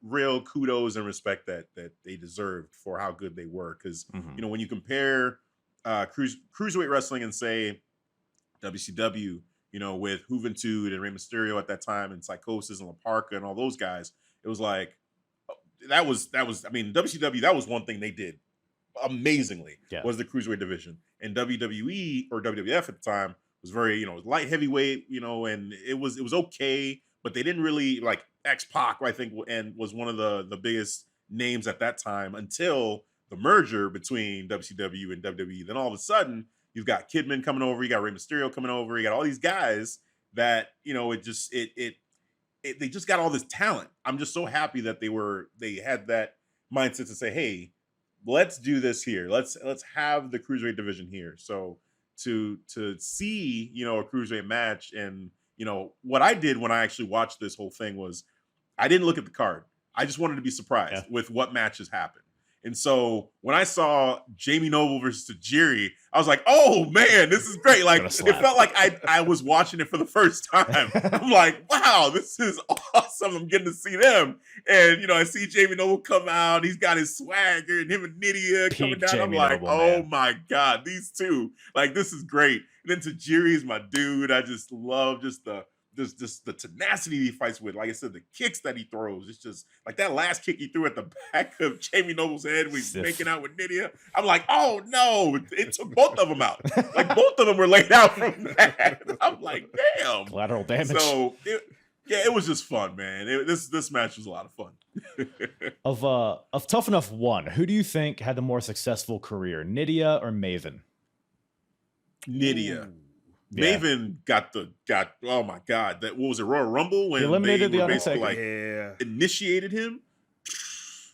real kudos and respect that they deserved for how good they were. Because you know, when you compare cruiserweight wrestling and say WCW, you know, with Juventud and Rey Mysterio at that time, and Psychosis and La Parka and all those guys, it was like that was I mean, WCW, that was one thing they did amazingly, was the cruiserweight division. And WWE or WWF at the time was very, you know, light heavyweight, you know, and it was okay, but they didn't really, like, X-Pac, I think, and was one of the biggest names at that time until the merger between WCW and WWE. Then all of a sudden, you've got Kidman coming over, you got Rey Mysterio coming over, you got all these guys that, you know, they just got all this talent. I'm just so happy that they had that mindset to say, hey, let's do this here. Let's have the cruiserweight division here. So to see, you know, a cruiserweight match, and, you know, what I did when I actually watched this whole thing was I didn't look at the card. I just wanted to be surprised with what matches happened. And so when I saw Jamie Noble versus Tajiri, I was like, oh man, this is great. Like, it felt like I was watching it for the first time. I'm like, wow, this is awesome. I'm getting to see them. And, you know, I see Jamie Noble come out. He's got his swagger, and him and Nydia coming down. I'm like, oh my God, these two, like, this is great. And then Tajiri is my dude. I just love just the tenacity he fights with. Like I said, the kicks that he throws. It's just like that last kick he threw at the back of Jamie Noble's head when he's making out with Nydia. I'm like, oh no, it took both of them out. Like, both of them were laid out from that. I'm like, damn. Collateral damage. So it was just fun, man. This match was a lot of fun. Of Tough Enough 1, who do you think had the more successful career, Nydia or Maven? Nydia. Ooh. Maven got oh my God, that, what was it, Royal Rumble, when eliminated the Undertaker, like, initiated him?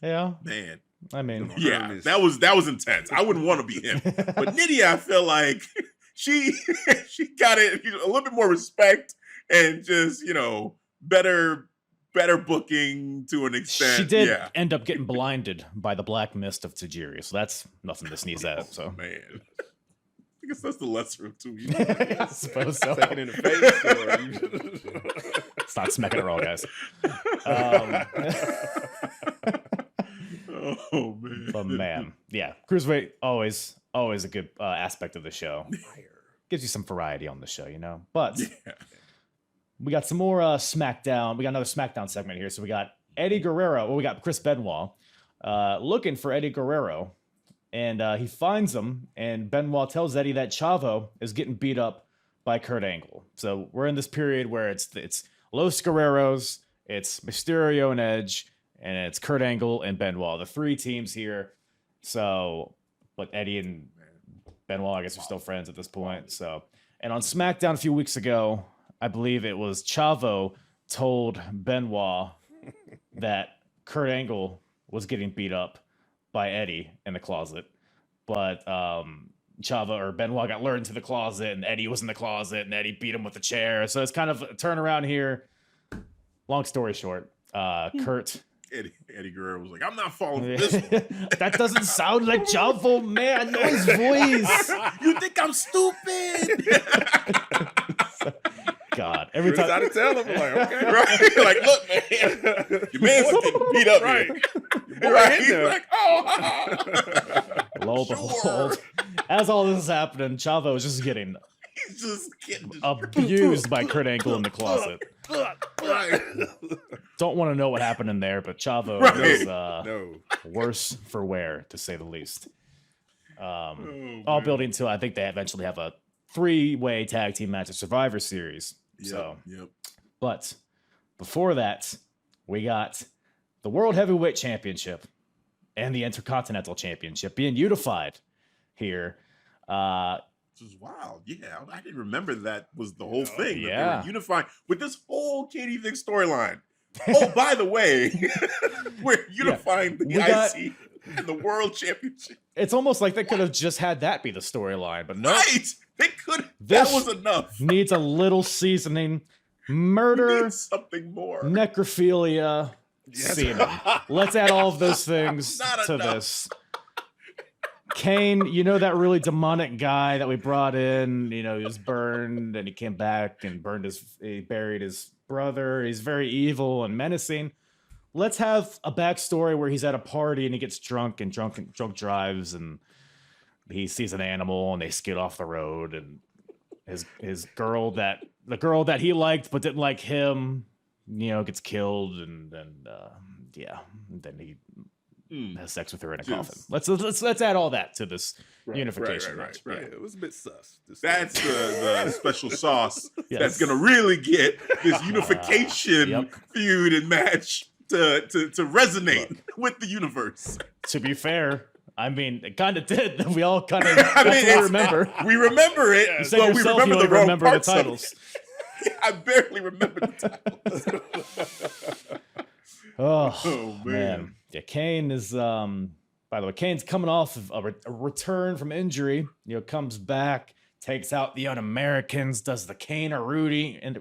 Yeah, man. I mean, yeah, that was intense. I wouldn't want to be him, but Nydia, I feel like she got it, you know, a little bit more respect, and just, you know, better booking to an extent. She did end up getting blinded by the black mist of Tajiri, so that's nothing to sneeze at. So man. I guess that's the lesser of two evils. I suppose so. Second in the face. It's not smacking it all, guys. Oh man. But man, yeah, cruiserweight always a good aspect of the show. Gives you some variety on the show, you know. But we got some more SmackDown. We got another SmackDown segment here. So we got Eddie Guerrero. Well, we got Chris Benoit looking for Eddie Guerrero. And he finds him, and Benoit tells Eddie that Chavo is getting beat up by Kurt Angle. So we're in this period where it's Los Guerreros, it's Mysterio and Edge, and it's Kurt Angle and Benoit, the three teams here. So, but Eddie and Benoit, I guess, are still friends at this point. So, and on SmackDown a few weeks ago, I believe it was Chavo told Benoit that Kurt Angle was getting beat up by Eddie in the closet, but Chavo or Benoit got lured into the closet, and Eddie was in the closet, and Eddie beat him with a chair. So it's kind of a turnaround here. Long story short, Kurt Eddie Guerrero was like, "I'm not falling for this one." That doesn't sound like Chavo, man. I know his voice. You think I'm stupid? God, every time I tell him, like, okay, right? Like, look, man, your man's getting beat up, right? Right? He's like, oh, lo and behold, as all this is happening, Chavo is just getting abused by Kurt Angle in the closet. Right. Don't want to know what happened in there, but Chavo is worse for wear, to say the least. All building to, I think they eventually have a 3-way tag team match at Survivor Series. But before that, we got the World Heavyweight Championship and the Intercontinental Championship being unified here. This is wild. Yeah, I didn't remember that was the whole thing. That Yeah. they were unifying with this whole Katie Vick storyline. Oh, by the way, we're unifying the IC and the World Championship. It's almost like they could have just had that be the storyline, but no. Right. They could. That was enough. Needs a little seasoning. Murder, something more. Necrophilia, semen. Let's add all of those things to enough. this. Kane, you know that really demonic guy that we brought in, he was burned and he came back and he buried his brother. He's very evil and menacing. Let's have a backstory where he's at a party and he gets drunk drives and he sees an animal and they skid off the road and the girl that he liked but didn't like him, gets killed and then he has sex with her in a coffin. Let's add all that to this unification match. Right. Yeah, it was a bit sus. That's the special sauce that's gonna really get this unification feud and match to resonate with the universe. To be fair, I mean, it kind of did. We all kind of remember. We remember it, but we remember the wrong parts the titles. I barely remember the titles. Oh man. Yeah, Kane is by the way, Kane's coming off of a return from injury, comes back, takes out the Un-Americans, does the Kane-a-Rooney in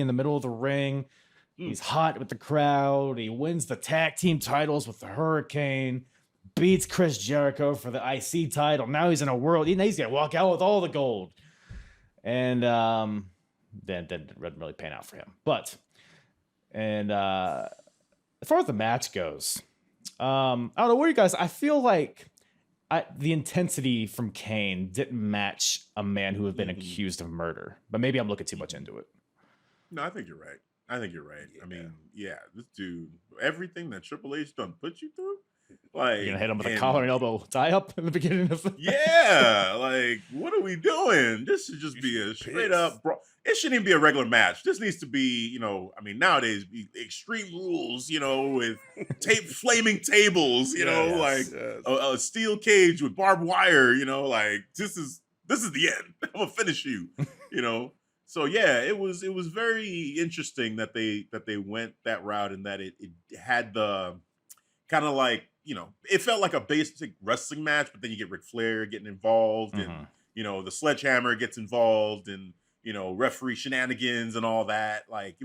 the middle of the ring. He's hot with the crowd. He wins the tag team titles with the Hurricane, beats Chris Jericho for the IC title. Now he's in a world. He's gonna walk out with all the gold. And then didn't really pan out for him. But as far as the match goes, I don't know where you guys. I feel like the intensity from Kane didn't match a man who had been accused of murder. But maybe I'm looking too much into it. No, I think you're right. I mean, this dude, everything that Triple H done put you through, like you're gonna hit him with a collar and elbow tie up in the beginning of the like what are we doing? This should just be a straight up it shouldn't even be a regular match. This needs to be, nowadays extreme rules, with flaming tables, a steel cage with barbed wire, this is the end. I'm gonna finish you, So yeah, it was very interesting that they went that route and that it had the kind of like, it felt like a basic wrestling match, but then you get Ric Flair getting involved and, the sledgehammer gets involved and, referee shenanigans and all that. Like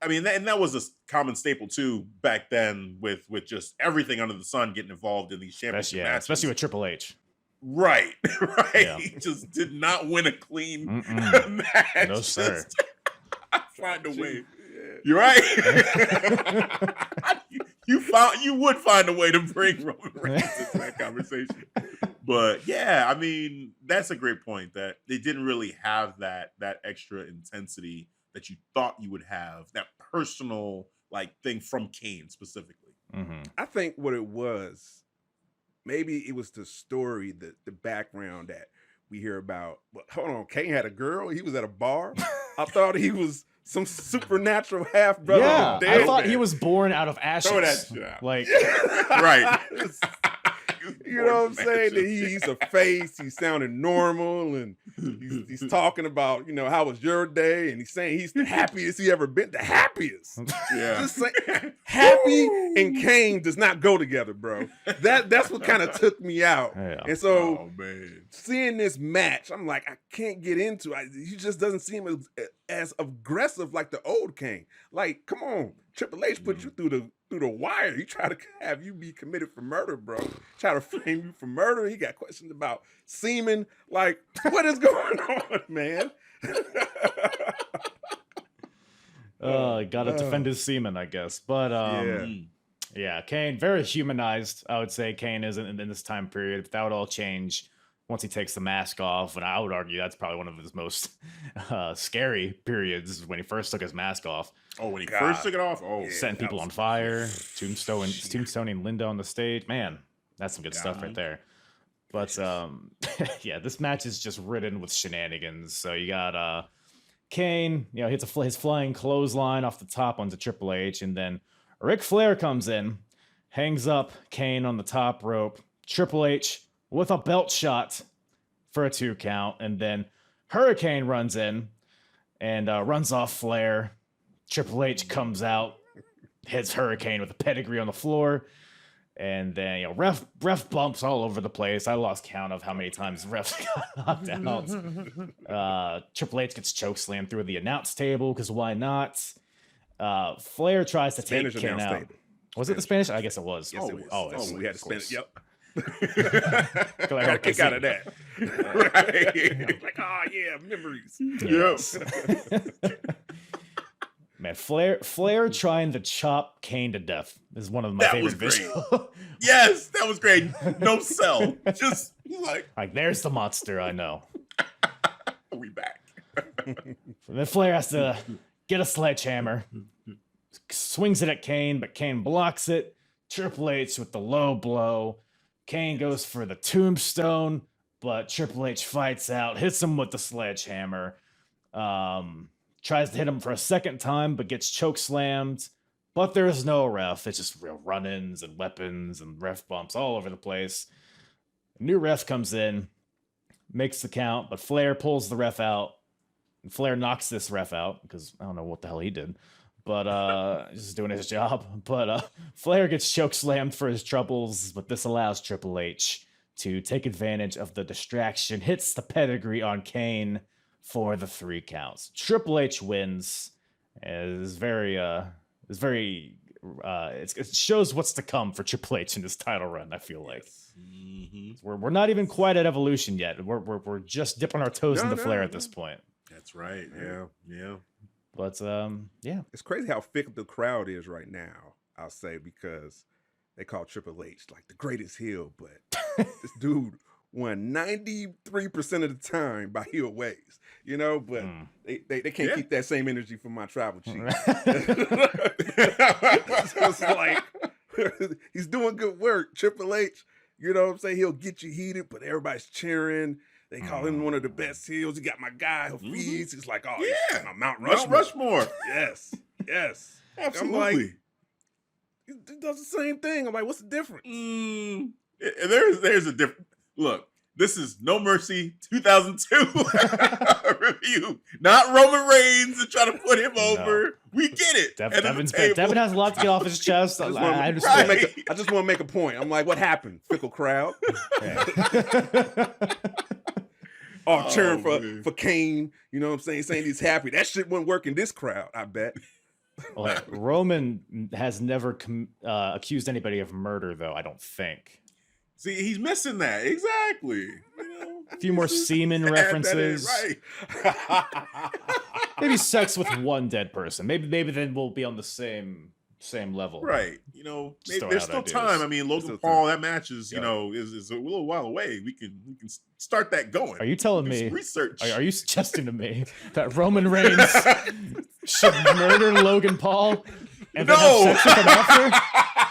and that was a common staple too back then with just everything under the sun getting involved in these championship matches. Especially with Triple H. Right. Yeah. He just did not win a clean match. No, sir. Find a way. You're right. You would find a way to bring Roman Reigns into that conversation. But yeah, I mean, that's a great point that they didn't really have that extra intensity that you thought you would have, that personal thing from Kane specifically. I think what it was, maybe it was the story, the background that we hear about. But hold on, Kane had a girl. He was at a bar. I thought he was some supernatural half brother. Yeah, I thought he was born out of ashes. Throw that shit out. Right. You know what I'm saying? That he's a face. He's sounding normal, and he's talking about, how was your day? And he's saying he's the happiest he ever been. The happiest. Yeah. Just saying, happy and Kane does not go together, bro. That's what kind of took me out. Yeah. And so seeing this match, I'm like, I can't get into it. He just doesn't seem as aggressive like the old Kane. Like, come on, Triple H put you through the wire. He tried to have you be committed for murder, bro. Try to frame you for murder. He got questions about semen. Like, what is going on, man? Gotta defend his semen, I guess. But yeah, Kane, very humanized, I would say Kane is in this time period. But that would all change once he takes the mask off. And I would argue that's probably one of his most scary periods, when he first took his mask off. Oh, when he first took it off? Oh, setting people on fire, tombstoning Linda on the stage. Man, that's some good stuff right there. But yeah, this match is just ridden with shenanigans. So you got Kane, hits his flying clothesline off the top onto Triple H, and then Ric Flair comes in, hangs up Kane on the top rope. Triple H with a belt shot for a 2 count, and then Hurricane runs in and runs off Flair. Triple H comes out, hits Hurricane with a pedigree on the floor, and then ref bumps all over the place. I lost count of how many times refs got knocked out. Triple H gets chokeslammed through the announce table because why not? Flair tries to take Kane out. Table. Was it the Spanish? I guess it was. Yes, it was. Oh, we had to Spanish. Yep. I got a kick out of that. Right. Like, oh yeah, memories. Yes. Man, Flair trying to chop Kane to death is one of my favorite visuals. Yes, that was great. No sell. Just like there's the monster I know. We back. Then Flair has to get a sledgehammer, swings it at Kane, but Kane blocks it. Triple H with the low blow. Kane goes for the tombstone, but Triple H fights out, hits him with the sledgehammer. Tries to hit him for a second time, but gets choke slammed. But there's no ref. It's just real run-ins and weapons and ref bumps all over the place. A new ref comes in, makes the count, but Flair pulls the ref out. And Flair knocks this ref out because I don't know what the hell he did. But just doing his job. But Flair gets choke slammed for his troubles, but this allows Triple H to take advantage of the distraction. Hits the pedigree on Kane for the 3 counts. Triple H wins. It shows what's to come for Triple H in this title run. I feel like we're not even quite at Evolution yet. We're just dipping our toes into Flair at this point. That's right. Yeah. But yeah, it's crazy how thick the crowd is right now. I'll say because they call Triple H like the greatest heel, but this dude won 93% of the time by heel ways, but they can't keep that same energy from my tribal chief. So it's like, he's doing good work. Triple H, you know what I'm saying? He'll get you heated, but everybody's cheering. They call him one of the best heels. He got my guy, Hafeez. He's like, oh, yeah, my Mount Rushmore. Yes. Absolutely. I'm like, he does the same thing. I'm like, what's the difference? There's a difference. Look, this is No Mercy 2002 review. Not Roman Reigns and trying to put him over. No. We get it. Devin has a lot to get off his chest. I understand. I just want to make a point. I'm like, what happened? Fickle crowd. Cheering for Kane. You know what I'm saying he's happy. That shit wouldn't work in this crowd, I bet. Roman has never accused anybody of murder, though, I don't think. See, he's missing that. Exactly. A few more semen references. Right. Maybe sex with one dead person. Maybe then we'll be on the same level. Right. Maybe there's still time. I mean, Logan Paul, that match is, is a little while away. We can start that going. Are you telling me research? Are you suggesting to me that Roman Reigns should murder Logan Paul and then have sex with him after?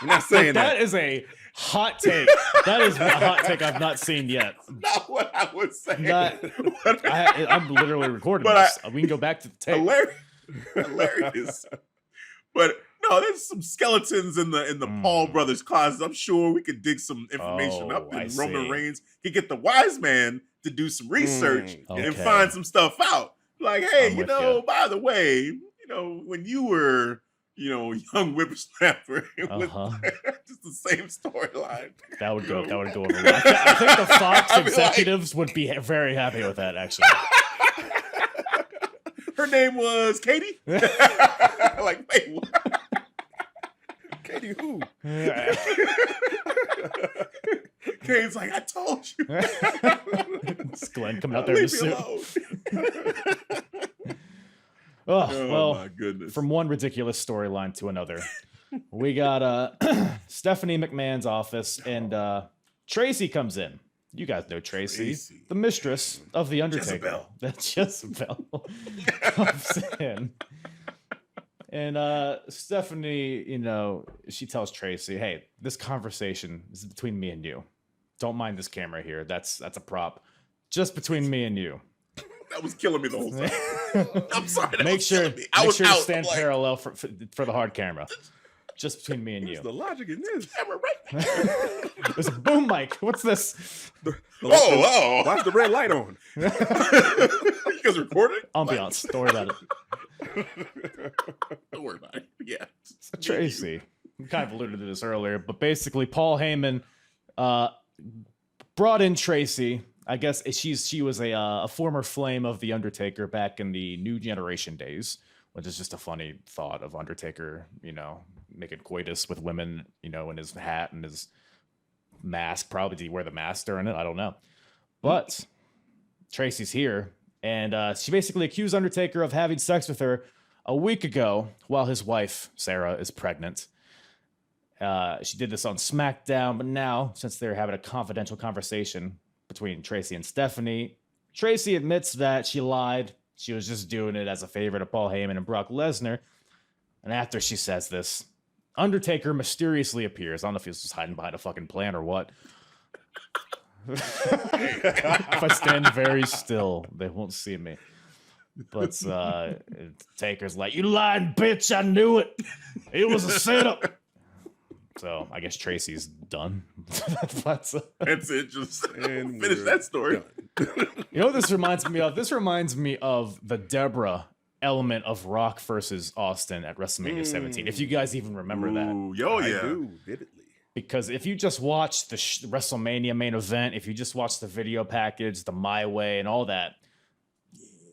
I'm not saying that. That is a hot take. That is a hot take I've not seen yet. Not what I was saying. I'm literally recording this. We can go back to the tape. Hilarious. But no, there's some skeletons in the Paul brothers closet. I'm sure we could dig some information up, and Roman Reigns could get the wise man to do some research and find some stuff out. Like, hey, by the way, when you were, young whippersnapper, it was just the same storyline. That would go over well. I think the Fox executives would be very happy with that, actually. Her name was Katie. Like, wait, what? Katie who? Kane's like, I told you. It's Glenn coming out there in a suit. Well, my goodness. From one ridiculous storyline to another, we got Stephanie McMahon's office, and Tracy comes in. You guys know Tracy, the mistress of the Undertaker. That's Jezebel. Comes in. And Stephanie, she tells Tracy, hey, this conversation is between me and you. Don't mind this camera here. That's a prop. Just between me and you. That was killing me the whole time. I'm sorry. Make sure to stand parallel for the hard camera. Just between me and you. What's the logic in this? Camera right there. There's a boom mic. What's this? Why's the red light on? You guys recording? Ambiance. Don't worry about it. Don't worry about it. Yeah. So Tracy, we kind of alluded to this earlier, but basically Paul Heyman brought in Tracy. I guess she was a former flame of the Undertaker back in the New Generation days, which is just a funny thought of Undertaker, making coitus with women, in his hat and his mask. Probably did he wear the mask during it? I don't know. But Tracy's here, and she basically accused Undertaker of having sex with her a week ago while his wife, Sarah, is pregnant. She did this on SmackDown, but now, since they're having a confidential conversation between Tracy and Stephanie, Tracy admits that she lied. She was just doing it as a favor to Paul Heyman and Brock Lesnar. And after she says this, Undertaker mysteriously appears. I don't know if he was just hiding behind a fucking plant or what. If I stand very still, they won't see me. But Taker's like, "You lying bitch, I knew it. It was a setup." So I guess Tracy's done. That's it. Just finish that story. You know what this reminds me of? This reminds me of the Deborah element of Rock versus Austin at WrestleMania 17. If you guys even remember that. I do, vividly. Because if you just watch the WrestleMania main event, if you just watch the video package, the My Way and all that,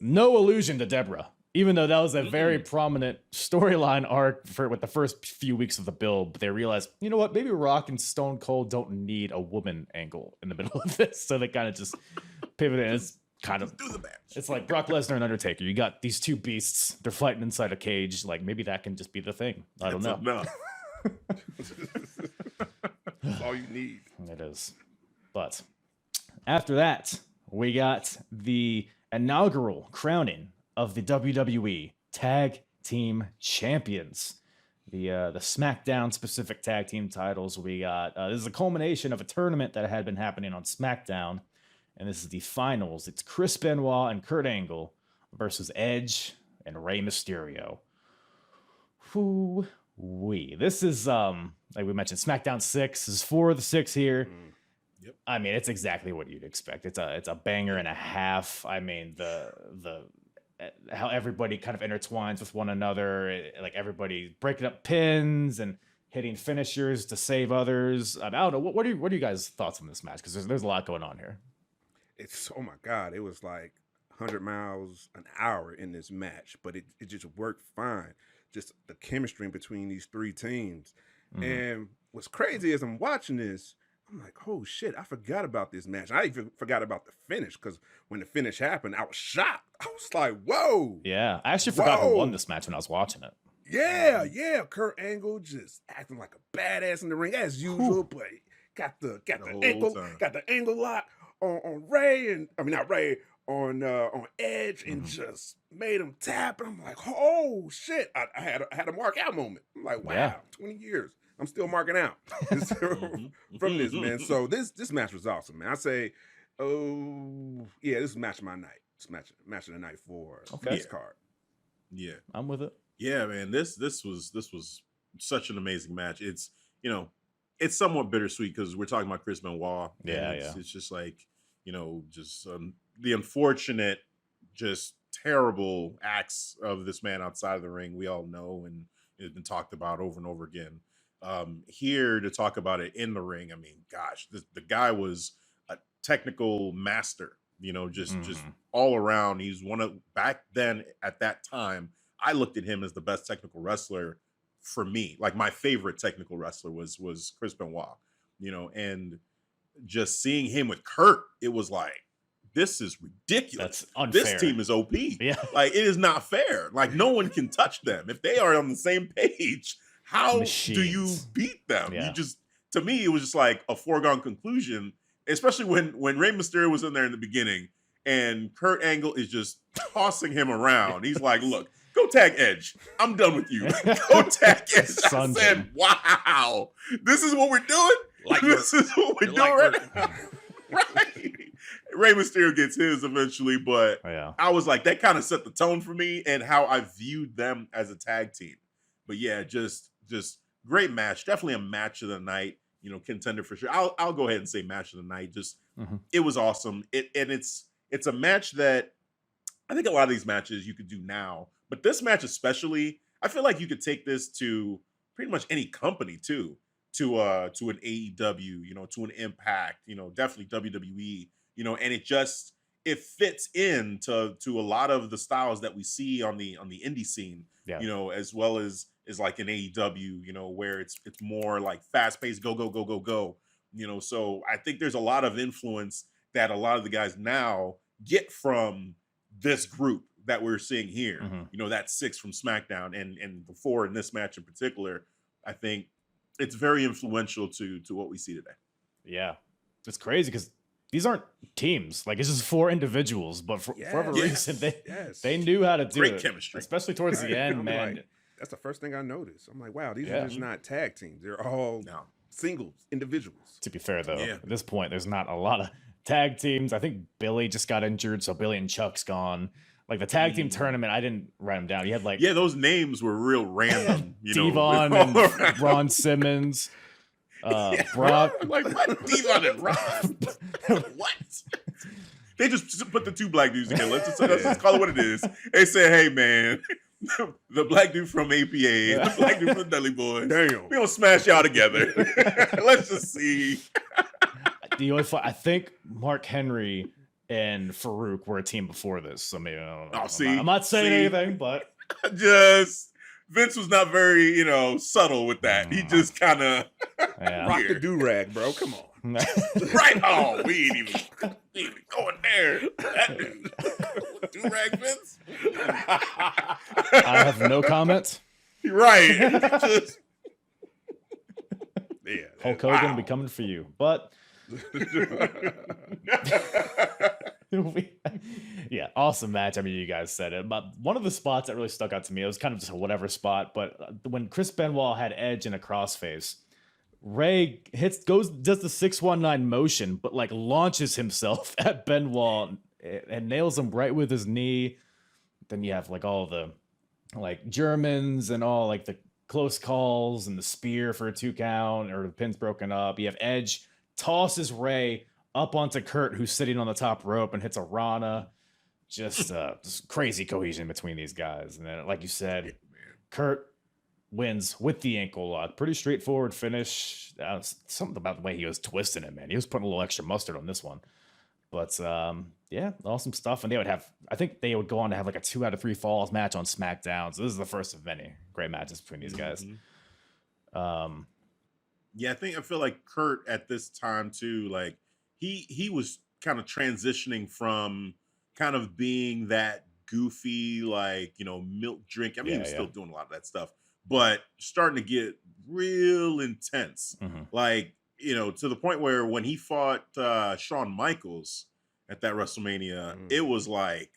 no allusion to Deborah. Even though that was a very prominent storyline arc with the first few weeks of the build, but they realized, you know what, maybe Rock and Stone Cold don't need a woman angle in the middle of this. So they kind of just pivoted. And it's kind of, it's like Brock Lesnar and Undertaker. You got these two beasts. They're fighting inside a cage. Like, maybe that can just be the thing. I don't know. That's all you need. It is. But after that, we got the inaugural crowning of the WWE Tag Team Champions. The SmackDown specific tag team titles we got. This is a culmination of a tournament that had been happening on SmackDown. And this is the finals. It's Chris Benoit and Kurt Angle versus Edge and Rey Mysterio. Whoo-wee. This is, like we mentioned, SmackDown 6. This is 4 of the 6 here. Yep. I mean, it's exactly what you'd expect. It's a banger and a half. I mean, the how everybody kind of intertwines with one another, like everybody breaking up pins and hitting finishers to save others. I don't know. What are you guys' thoughts on this match? Because there's a lot going on here. It's, oh my God, it was like 100 miles an hour in this match, but it just worked fine. Just the chemistry between these three teams. Mm-hmm. And what's crazy is I'm watching this, I'm like, oh shit, I forgot about this match. I even forgot about the finish, because when the finish happened, I was shocked. I was like, whoa. Yeah, I actually forgot who won this match when I was watching it. Yeah. Kurt Angle just acting like a badass in the ring as usual, but got the angle lock on Ray, and I mean not Ray, on Edge, and just made him tap. And I'm like, oh shit. I had a mark out moment. I'm like, wow, 20 years. I'm still marking out from this, man. So this match was awesome, man. I say, this is match of my night. It's match of the night for this card. Yeah, I'm with it. Yeah, man. This was such an amazing match. It's it's somewhat bittersweet because we're talking about Chris Benoit. It's just like the unfortunate, just terrible acts of this man outside of the ring. We all know, and it's been talked about over and over again. Here to talk about it in the ring, I mean, gosh, the guy was a technical master, just all around. He's one of, back then at that time, I looked at him as the best technical wrestler for me. Like, my favorite technical wrestler was Chris Benoit, and just seeing him with Kurt, it was like, this is ridiculous. That's unfair. This team is OP. Yeah. Like, it is not fair. Like, no one can touch them. If they are on the same page, how do you beat them? Yeah. To me, it was just like a foregone conclusion, especially when Rey Mysterio was in there in the beginning and Kurt Angle is just tossing him around. He's like, look, go tag Edge. I'm done with you. Go tag Edge. I said, wow, this is what we're doing? This is what we're doing right now. Right. Rey Mysterio gets his eventually, but I was like, that kind of set the tone for me and how I viewed them as a tag team. But yeah, just great match. Definitely a match of the night. You know, contender for sure. I'll go ahead and say match of the night. Just it was awesome. It's a match that I think a lot of these matches you could do now, but this match especially, I feel like you could take this to pretty much any company too, to an AEW, you know, to an Impact, you know, definitely WWE, you know, and it fits into a lot of the styles that we see on the indie scene, you know, as well as like an AEW, you know, where it's more like fast paced, go, you know. So I think there's a lot of influence that a lot of the guys now get from this group that we're seeing here, you know, that 6 from SmackDown and the 4 in this match in particular. I think it's very influential to what we see today. Yeah, it's crazy because these aren't teams. Like, it's just 4 individuals, but for whatever reason, they knew how to do Great it. chemistry, especially towards the end, man. Like, that's the first thing I noticed. I'm like, wow, these are just not tag teams. They're all singles, individuals. To be fair, though, at this point, there's not a lot of tag teams. I think Billy just got injured, so Billy and Chuck's gone. Like the tag team tournament, I didn't write them down. You had like those names were real random. You Devon know, and Ron Simmons, Brock. Like what? Devon and Ron? What? They just put the 2 black dudes together. Let's just call it what it is. They said, "Hey, man, the black dude from APA, the black dude from the Dudley Boys. Damn, we gonna smash y'all together. Let's just see." I think Mark Henry and Farouk were a team before this, so maybe I don't know. I'm not saying anything, but just Vince was not very, you know, subtle with that. He just kind of rock the do-rag, bro. Come on. Right on. We ain't even going there. That dude. Do-rag Vince? I have no comment. Right. Hulk Hogan will be coming for you. But yeah, awesome match. I mean, you guys said it. But one of the spots that really stuck out to me, it was kind of just a whatever spot, but when Chris Benoit had Edge in a crossface, Ray does the 619 motion, but like launches himself at Benoit and nails him right with his knee. Then you have like all the like Germans and all like the close calls and the spear for a 2 count, or the pin's broken up. You have Edge tosses Ray up onto Kurt, who's sitting on the top rope, and hits a Rana. Just crazy cohesion between these guys. And then, like you said, Kurt wins with the ankle lock. Pretty straightforward finish. Something about the way he was twisting it, man. He was putting a little extra mustard on this one. But yeah, awesome stuff. And I think they would go on to have like a 2 out of 3 falls match on SmackDown. So this is the first of many great matches between these guys. Yeah, I feel like Kurt at this time too, like he was kind of transitioning from kind of being that goofy, like, you know, milk drink. I mean, he was still doing a lot of that stuff, but starting to get real intense. Like, you know, to the point where when he fought Shawn Michaels at that WrestleMania, it was like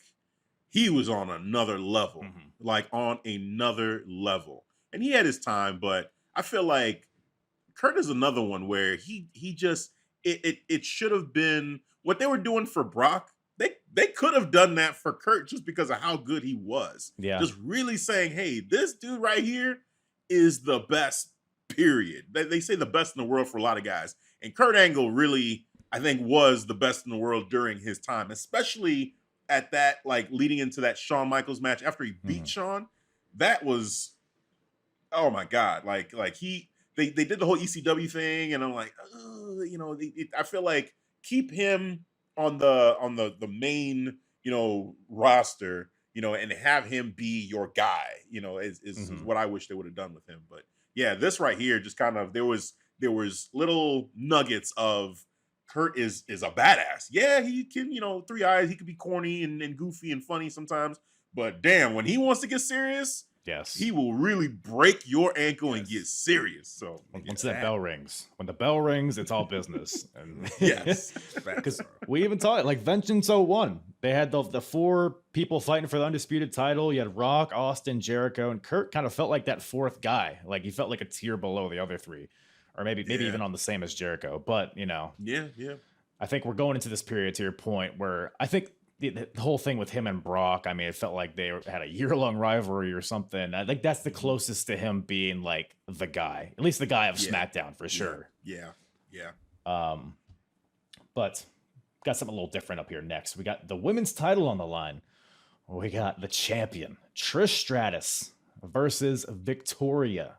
he was on another level, like on another level. And he had his time, but I feel like Kurt is another one where he just it should have been what they were doing for Brock. They could have done that for Kurt just because of how good he was. Yeah, just really saying, hey, this dude right here is the best. Period. They say the best in the world for a lot of guys, and Kurt Angle really, I think, was the best in the world during his time, especially at that, like, leading into that Shawn Michaels match after he beat Shawn. That was, oh my god, like they did the whole ECW thing, and I'm like, you know, I feel like keep him on the main, you know, roster, you know, and have him be your guy, you know, is what I wish they would have done with him. But yeah, this right here just kind of there was little nuggets of Kurt is a badass. Yeah, he can, you know, 3 eyes, he could be corny and goofy and funny sometimes, but damn, when he wants to get serious, yes, he will really break your ankle and get serious. So once that bell rings, when the bell rings, it's all business. And yes, because we even saw it like Vengeance 01. They had the 4 people fighting for the undisputed title. You had Rock, Austin, Jericho, and Kurt kind of felt like that 4th guy. Like he felt like a tier below the other 3, or maybe even on the same as Jericho. But you know, yeah. I think we're going into this period, to your point, where I think the whole thing with him and Brock, I mean, it felt like they had a year-long rivalry or something. I think that's the closest to him being like the guy, at least the guy of SmackDown for sure. Yeah. But got something a little different up here next. We got the women's title on the line. We got the champion, Trish Stratus, versus Victoria.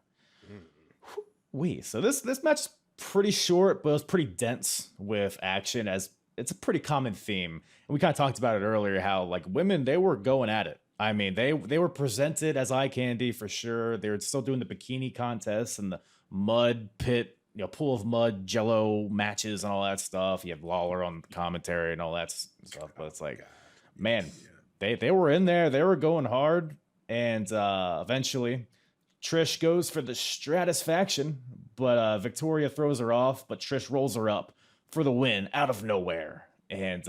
So this match is pretty short, but it was pretty dense with action, as it's a pretty common theme. And we kind of talked about it earlier, how like women, they were going at it. I mean, they were presented as eye candy for sure. They were still doing the bikini contests and the mud pit, pool of mud, jello matches and all that stuff. You have Lawler on commentary and all that stuff. But it's like, man, they were in there. They were going hard. And eventually, Trish goes for the Stratus faction, but Victoria throws her off, but Trish rolls her up for the win out of nowhere. And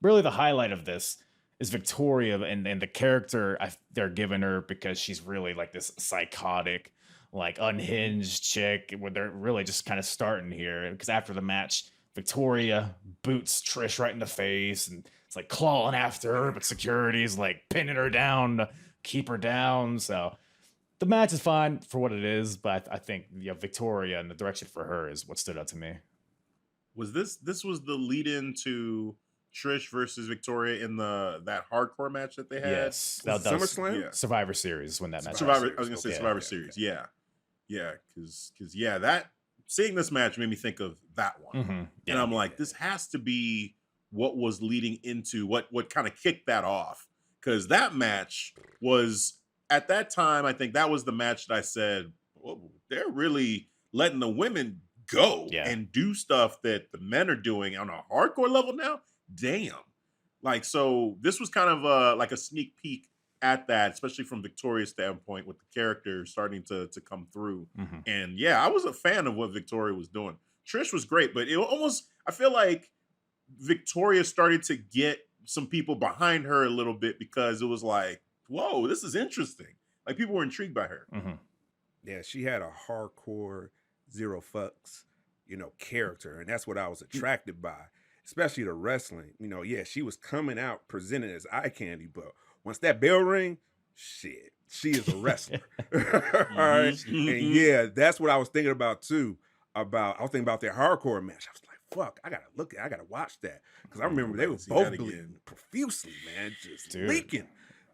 really the highlight of this is Victoria and the character they're giving her, because she's really like this psychotic, like unhinged chick, where they're really just kind of starting here. Because after the match, Victoria boots Trish right in the face, and it's like clawing after her, but security's like pinning her down to keep her down. So the match is fine for what it is, but I think Victoria and the direction for her is what stood out to me. Was this was the lead in to Trish versus Victoria in that hardcore match that they had? Yes, that was SummerSlam? Yeah. Survivor Series when that match. Survivor. I was gonna say Survivor Series. Yeah, because that seeing this match made me think of that one, and I'm like, this has to be what was leading into what kind of kicked that off, because that match was at that time. I think that was the match that I said, well, they're really letting the women go and do stuff that the men are doing on a hardcore level now. Damn. Like, so this was kind of like a sneak peek at that, especially from Victoria's standpoint, with the character starting to come through. And yeah, I was a fan of what Victoria was doing. Trish was great, but it almost, I feel like Victoria started to get some people behind her a little bit, because it was like, whoa, this is interesting. Like, people were intrigued by her. Yeah, she had a hardcore, zero fucks, character. And that's what I was attracted by, especially the wrestling. She was coming out presented as eye candy, but once that bell ring, shit, she is a wrestler. All right. And yeah, that's what I was thinking about too. I was thinking about their hardcore match. I was like, fuck, I gotta watch that. Because I remember they were both bleeding profusely, man, just leaking.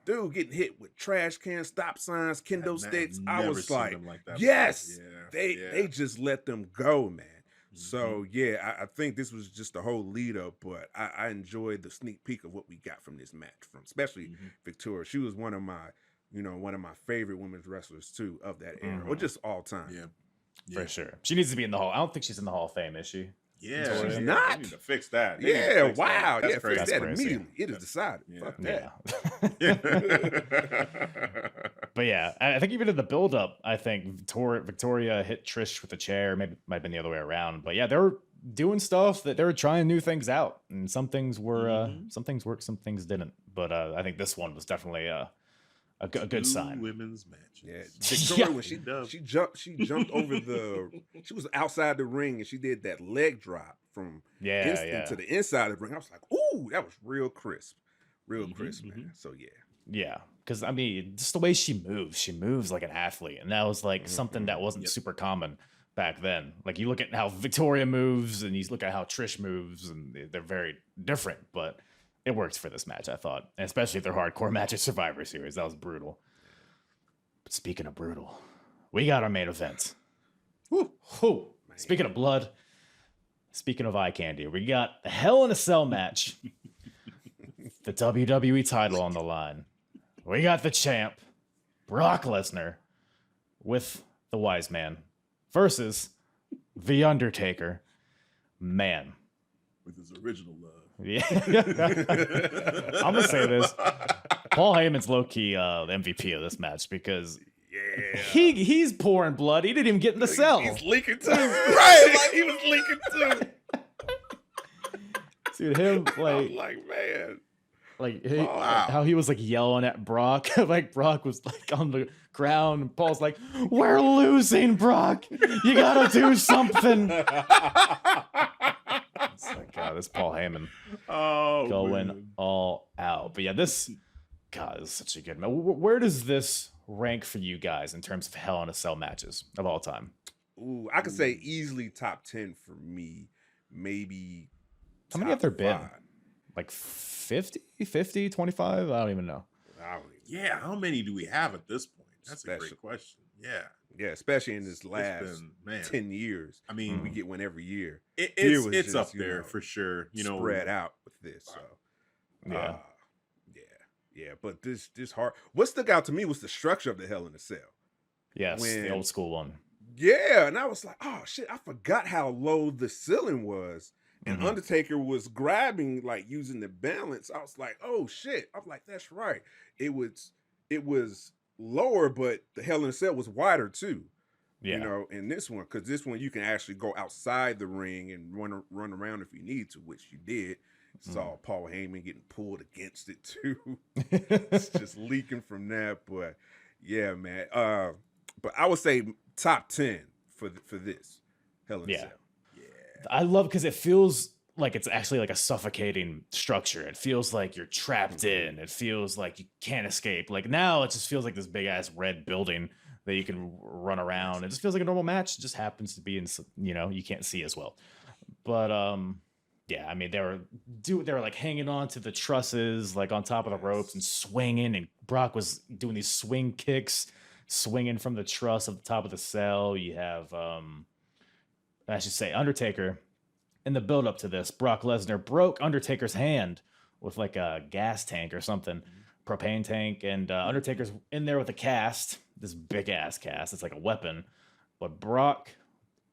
Dude getting hit with trash cans, stop signs, kendo sticks. I was like yes, they just let them go, man. So yeah, I think this was just the whole lead up, but I enjoyed the sneak peek of what we got from this match, from especially Victoria. She was one of my favorite women's wrestlers too of that era, or just all time. For sure. She needs to be in the Hall. I don't think she's in the Hall of Fame, is she? Yeah, she's not. They need to fix that. Wow. That's Fix crazy. that immediately. It is decided. Fuck that. But yeah, I think even in the build-up, I think Victoria hit Trish with a chair. Maybe it might have been the other way around. But yeah, they were doing stuff that they were trying new things out, and some things were some things worked, some things didn't. But I think this one was definitely a good sign. Women's match. Yeah, Victoria, when she jumped over she was outside the ring and she did that leg drop from to the inside of the ring. I was like, ooh, that was real crisp, man. So yeah, because I mean, just the way she moves like an athlete, and that was like something that wasn't super common back then. Like, you look at how Victoria moves and you look at how Trish moves, and they're very different, but it works for this match, I thought. And especially their hardcore match at Survivor Series. That was brutal. But speaking of brutal, we got our main event. Woo. Speaking of blood, speaking of eye candy, we got the Hell in a Cell match. The WWE title on the line. We got the champ, Brock Lesnar, with the Wise Man versus the Undertaker. Man. With his original love. Yeah. I'm gonna say this. Paul Heyman's low-key the MVP of this match, because he's pouring blood. He didn't even get in the cell. He's leaking too. Right, like he was leaking too. Dude, him I'm like, man. Like how he was like yelling at Brock. Like Brock was like on the ground, and Paul's like, "We're losing, Brock. You gotta do something." It's like, God, It's Paul Heyman going all out. But yeah, this is such a good match. Where does this rank for you guys in terms of Hell in a Cell matches of all time? Ooh, I could say easily top 10 for me. Maybe. How many have there been? Like 50, 25? I don't even know. Yeah, how many do we have at this point? That's a great question. Yeah, especially in this last 10 years. I mean, we get one every year. It's up there for sure. Spread out with this. So, yeah. But this hard. What stuck out to me was the structure of the Hell in a Cell. Yes, the old school one. Yeah, and I was like, oh shit, I forgot how low the ceiling was. And Undertaker was grabbing, like using the balance. I was like, oh shit. I'm like, that's right. It was lower, but the Hell in a Cell was wider too. Yeah. In this one, because this one you can actually go outside the ring and run around if you need to, which you did. Saw Paul Heyman getting pulled against it too. It's just leaking from that. But yeah, man. But I would say top 10 for this Hell in a Cell. I love because it feels like it's actually like a suffocating structure. It feels like you're trapped in. It feels like you can't escape. Like now it just feels like this big ass red building that you can run around. It just feels like a normal match. It just happens to be in, you can't see as well. But yeah, I mean they were like hanging on to the trusses, like on top of the ropes and swinging. And Brock was doing these swing kicks, swinging from the truss at the top of the cell. You have I should say Undertaker. In the build up to this, Brock Lesnar broke Undertaker's hand with like a gas tank or something, propane tank, and Undertaker's in there with a cast, this big ass cast. It's like a weapon, but Brock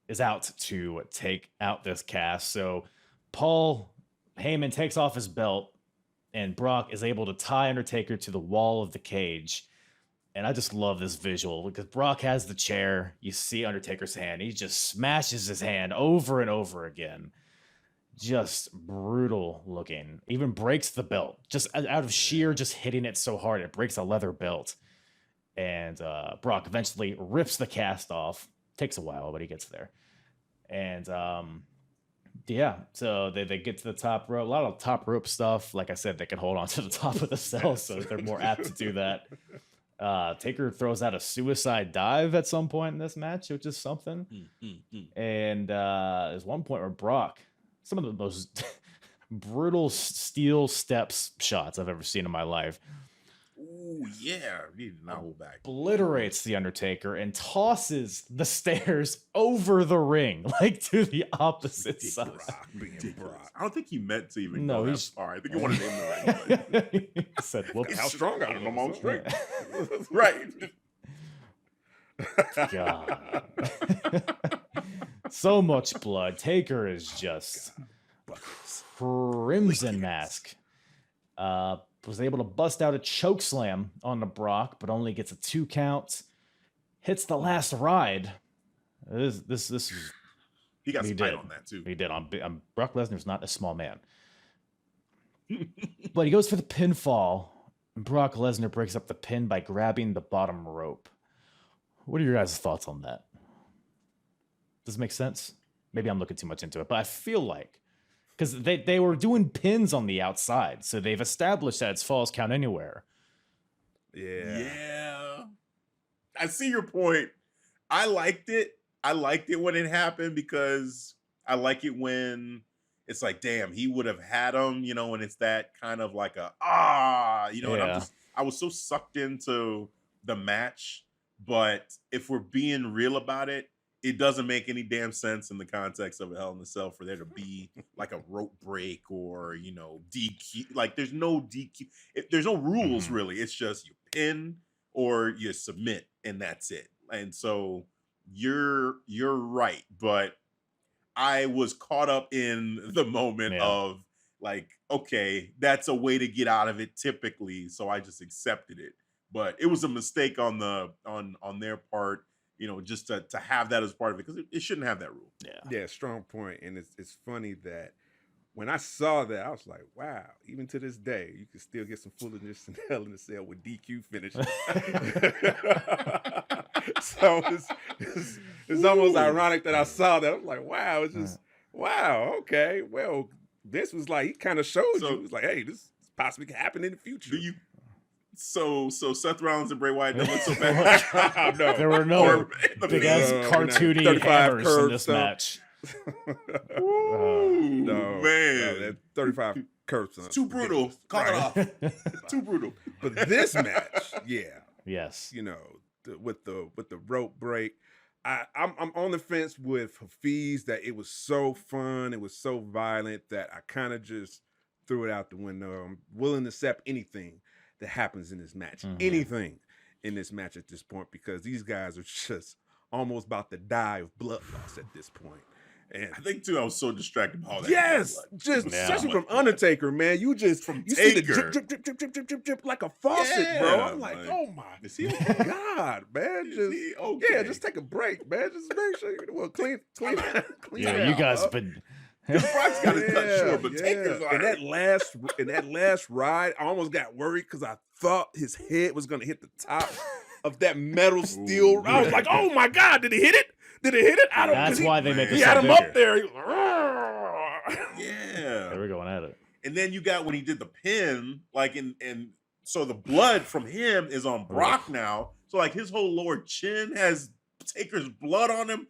is out to take out this cast. So Paul Heyman takes off his belt, and Brock is able to tie Undertaker to the wall of the cage. And I just love this visual because Brock has the chair. You see Undertaker's hand. He just smashes his hand over and over again. Just brutal looking. Even breaks the belt. Just out of sheer just hitting it so hard. It breaks a leather belt. And Brock eventually rips the cast off. Takes a while, but he gets there. And so they get to the top rope. A lot of top rope stuff. Like I said, they can hold on to the top of the cell, so they're more apt to do that. Taker throws out a suicide dive at some point in this match, which is something. And there's one point where Brock, some of the most brutal steel steps shots I've ever seen in my life. Ooh, yeah. He did not hold back. Obliterates the Undertaker and tosses the stairs over the ring, like to the opposite side. Brock. I don't think he meant to even go that far. I think he wanted to aim the right. He said, how strong I don't know my strength. Right. God. So much blood. Taker is just crimson mask. Was able to bust out a choke slam on the Brock, but only gets a 2 count. Hits the last ride. This is he got spite on that too. He did. Brock Lesnar's not a small man. But he goes for the pinfall, and Brock Lesnar breaks up the pin by grabbing the bottom rope. What are your guys' thoughts on that? Does it make sense? Maybe I'm looking too much into it, but I feel like, because they were doing pins on the outside, so they've established that it's falls count anywhere. Yeah. I see your point. I liked it. I liked it when it happened because I like it when it's like, damn, he would have had him, and it's that kind of like and I was so sucked into the match. But if we're being real about it, it doesn't make any damn sense in the context of a Hell in a Cell for there to be like a rope break or, DQ. Like there's no DQ. There's no rules really. It's just you pin or you submit and that's it. And so you're right. But I was caught up in the moment of like, okay, that's a way to get out of it typically. So I just accepted it. But it was a mistake on their part. Just to have that as part of it, because it shouldn't have that rule. Yeah, strong point. And it's funny that when I saw that, I was like, wow, even to this day, you can still get some foolishness in Hell in a Cell with DQ finishes. So it's almost ironic that I saw that. I was like, wow, it's just, wow, okay. Well, Vince was like, he kind of showed you. He was like, hey, this possibly could happen in the future. So Seth Rollins and Bray Wyatt don't look so bad. No. There were no big ass cartoony hammers in this match. No, man. That 35 curves. It's too brutal. Call it off. Too brutal. But this match, yes, you know, with the rope break, I'm on the fence with Hafeez that it was so fun, it was so violent that I kind of just threw it out the window. I'm willing to accept anything that happens in this match, anything in this match at this point, because these guys are just almost about to die of blood loss at this point. And I think too, I was so distracted by all that. Yes, especially from Undertaker, man. You see the drip like a faucet, bro. I'm like, oh my God, man. Just take a break, man. Just make sure you clean. Yeah, you guys have been. Brock's got it cut short, but Taker's like, in that last ride, I almost got worried because I thought his head was gonna hit the top of that metal steel. I was like, oh my God, did he hit it? Did it hit it? I don't. That's why they made the. He had him up there. Yeah, they were going at it. And then you got when he did the pin, like and so the blood from him is on Brock now. So like his whole lower chin has Taker's blood on him.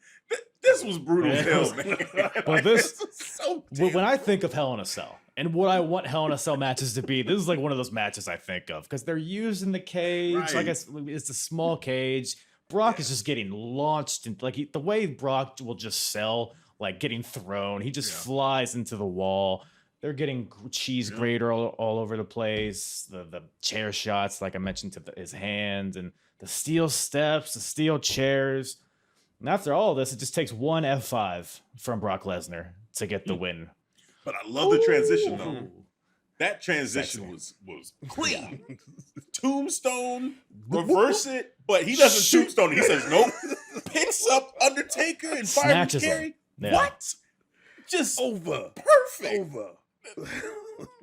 This was brutal hell, man. But this so when I think of Hell in a Cell and what I want Hell in a Cell matches to be, this is like one of those matches I think of because they're using the cage. Right. Like it's a small cage. Brock is just getting launched, and like the way Brock will just sell, like getting thrown, he just flies into the wall. They're getting cheese grater all over the place. The chair shots, like I mentioned, to his hands, and the steel steps, the steel chairs. And after all of this, it just takes one F5 from Brock Lesnar to get the win. But I love the transition though. That transition was clean. Tombstone, reverse it, but he doesn't tombstone it. He says, nope. Picks up Undertaker and fire and carry. Yeah. What? Just over. Perfect. Over.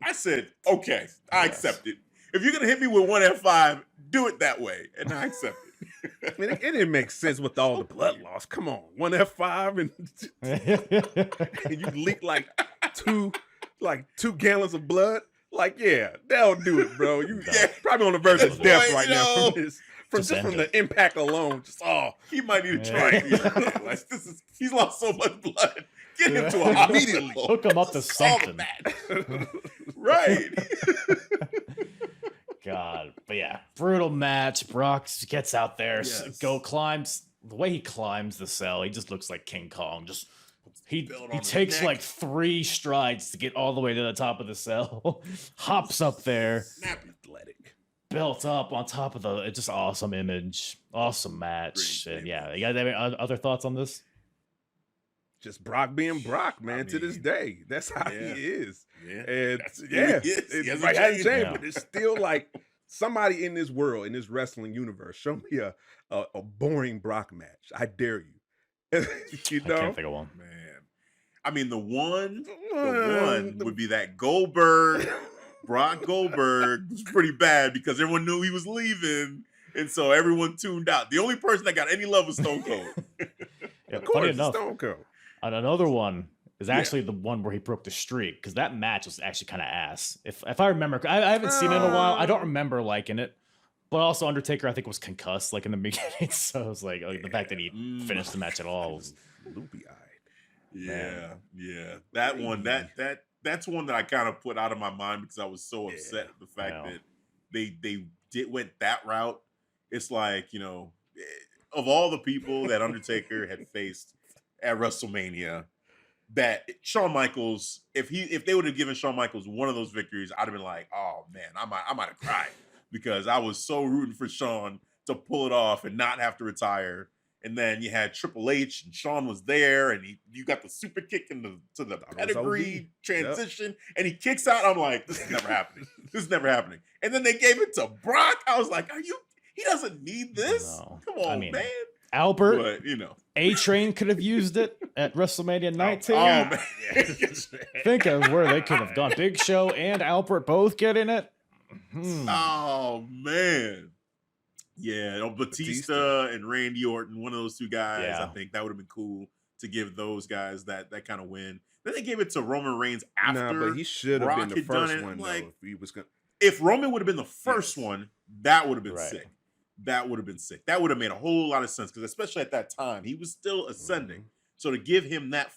I said, okay, I accept it. If you're going to hit me with one F5, do it that way. And I accept it. I mean, it didn't make sense with all the blood loss. Come on. One F5 and you leak like two gallons of blood. Like, yeah, that'll do it, bro. You probably on the verge of death right now from the impact alone. He might need to try it. Like, he's lost so much blood. Get him to a immediately. Hook him up to something. Right. God, but yeah, brutal match. Brock gets out there, climbs. The way he climbs the cell, he just looks like King Kong. Just he takes like 3 strides to get all the way to the top of the cell. Hops up there, athletic, built up on top of it's just awesome image, awesome match. And yeah, you guys have any other thoughts on this? Just Brock being Brock, man. To this day, that's how he is. Yeah, and it hasn't changed, but it's still like somebody in this world, in this wrestling universe, show me a boring Brock match. I dare you. You know, I can't think of one. Man, I mean, the one would be that Brock Goldberg was pretty bad because everyone knew he was leaving, and so everyone tuned out. The only person that got any love was Stone Cold. Of course, Stone Cold. And another one is actually the one where he broke the streak, because that match was actually kind of ass. If I remember, I haven't seen it in a while. I don't remember liking it. But also Undertaker, I think, was concussed like in the beginning. So it was like the fact that he finished the match at all was loopy-eyed. Yeah. That one, that's one that I kind of put out of my mind because I was so upset at the fact that they went that route. It's like, you know, of all the people that Undertaker had faced at WrestleMania, that Shawn Michaels, if they would have given Shawn Michaels one of those victories, I'd have been like, oh man, I might have cried because I was so rooting for Shawn to pull it off and not have to retire. And then you had Triple H and Shawn was there, and you got the super kick to the pedigree transition, and he kicks out. I'm like, this is never happening. This is never happening. And then they gave it to Brock. I was like, he doesn't need this. No. Come on, man. Albert, but, you know, A-Train could have used it at WrestleMania 19. Oh man. Think of where they could have gone. Big Show and Albert both getting it. Oh man. Yeah, Batista and Randy Orton, one of those two guys. I think that would have been cool to give those guys that kind of win. Then they gave it to Roman Reigns after. Nah, but he should have been the first one, like, though, if he was going to. If Roman would have been the first one, that would have been sick. That would have been sick. That would have made a whole lot of sense, because especially at that time, he was still ascending. So to give him that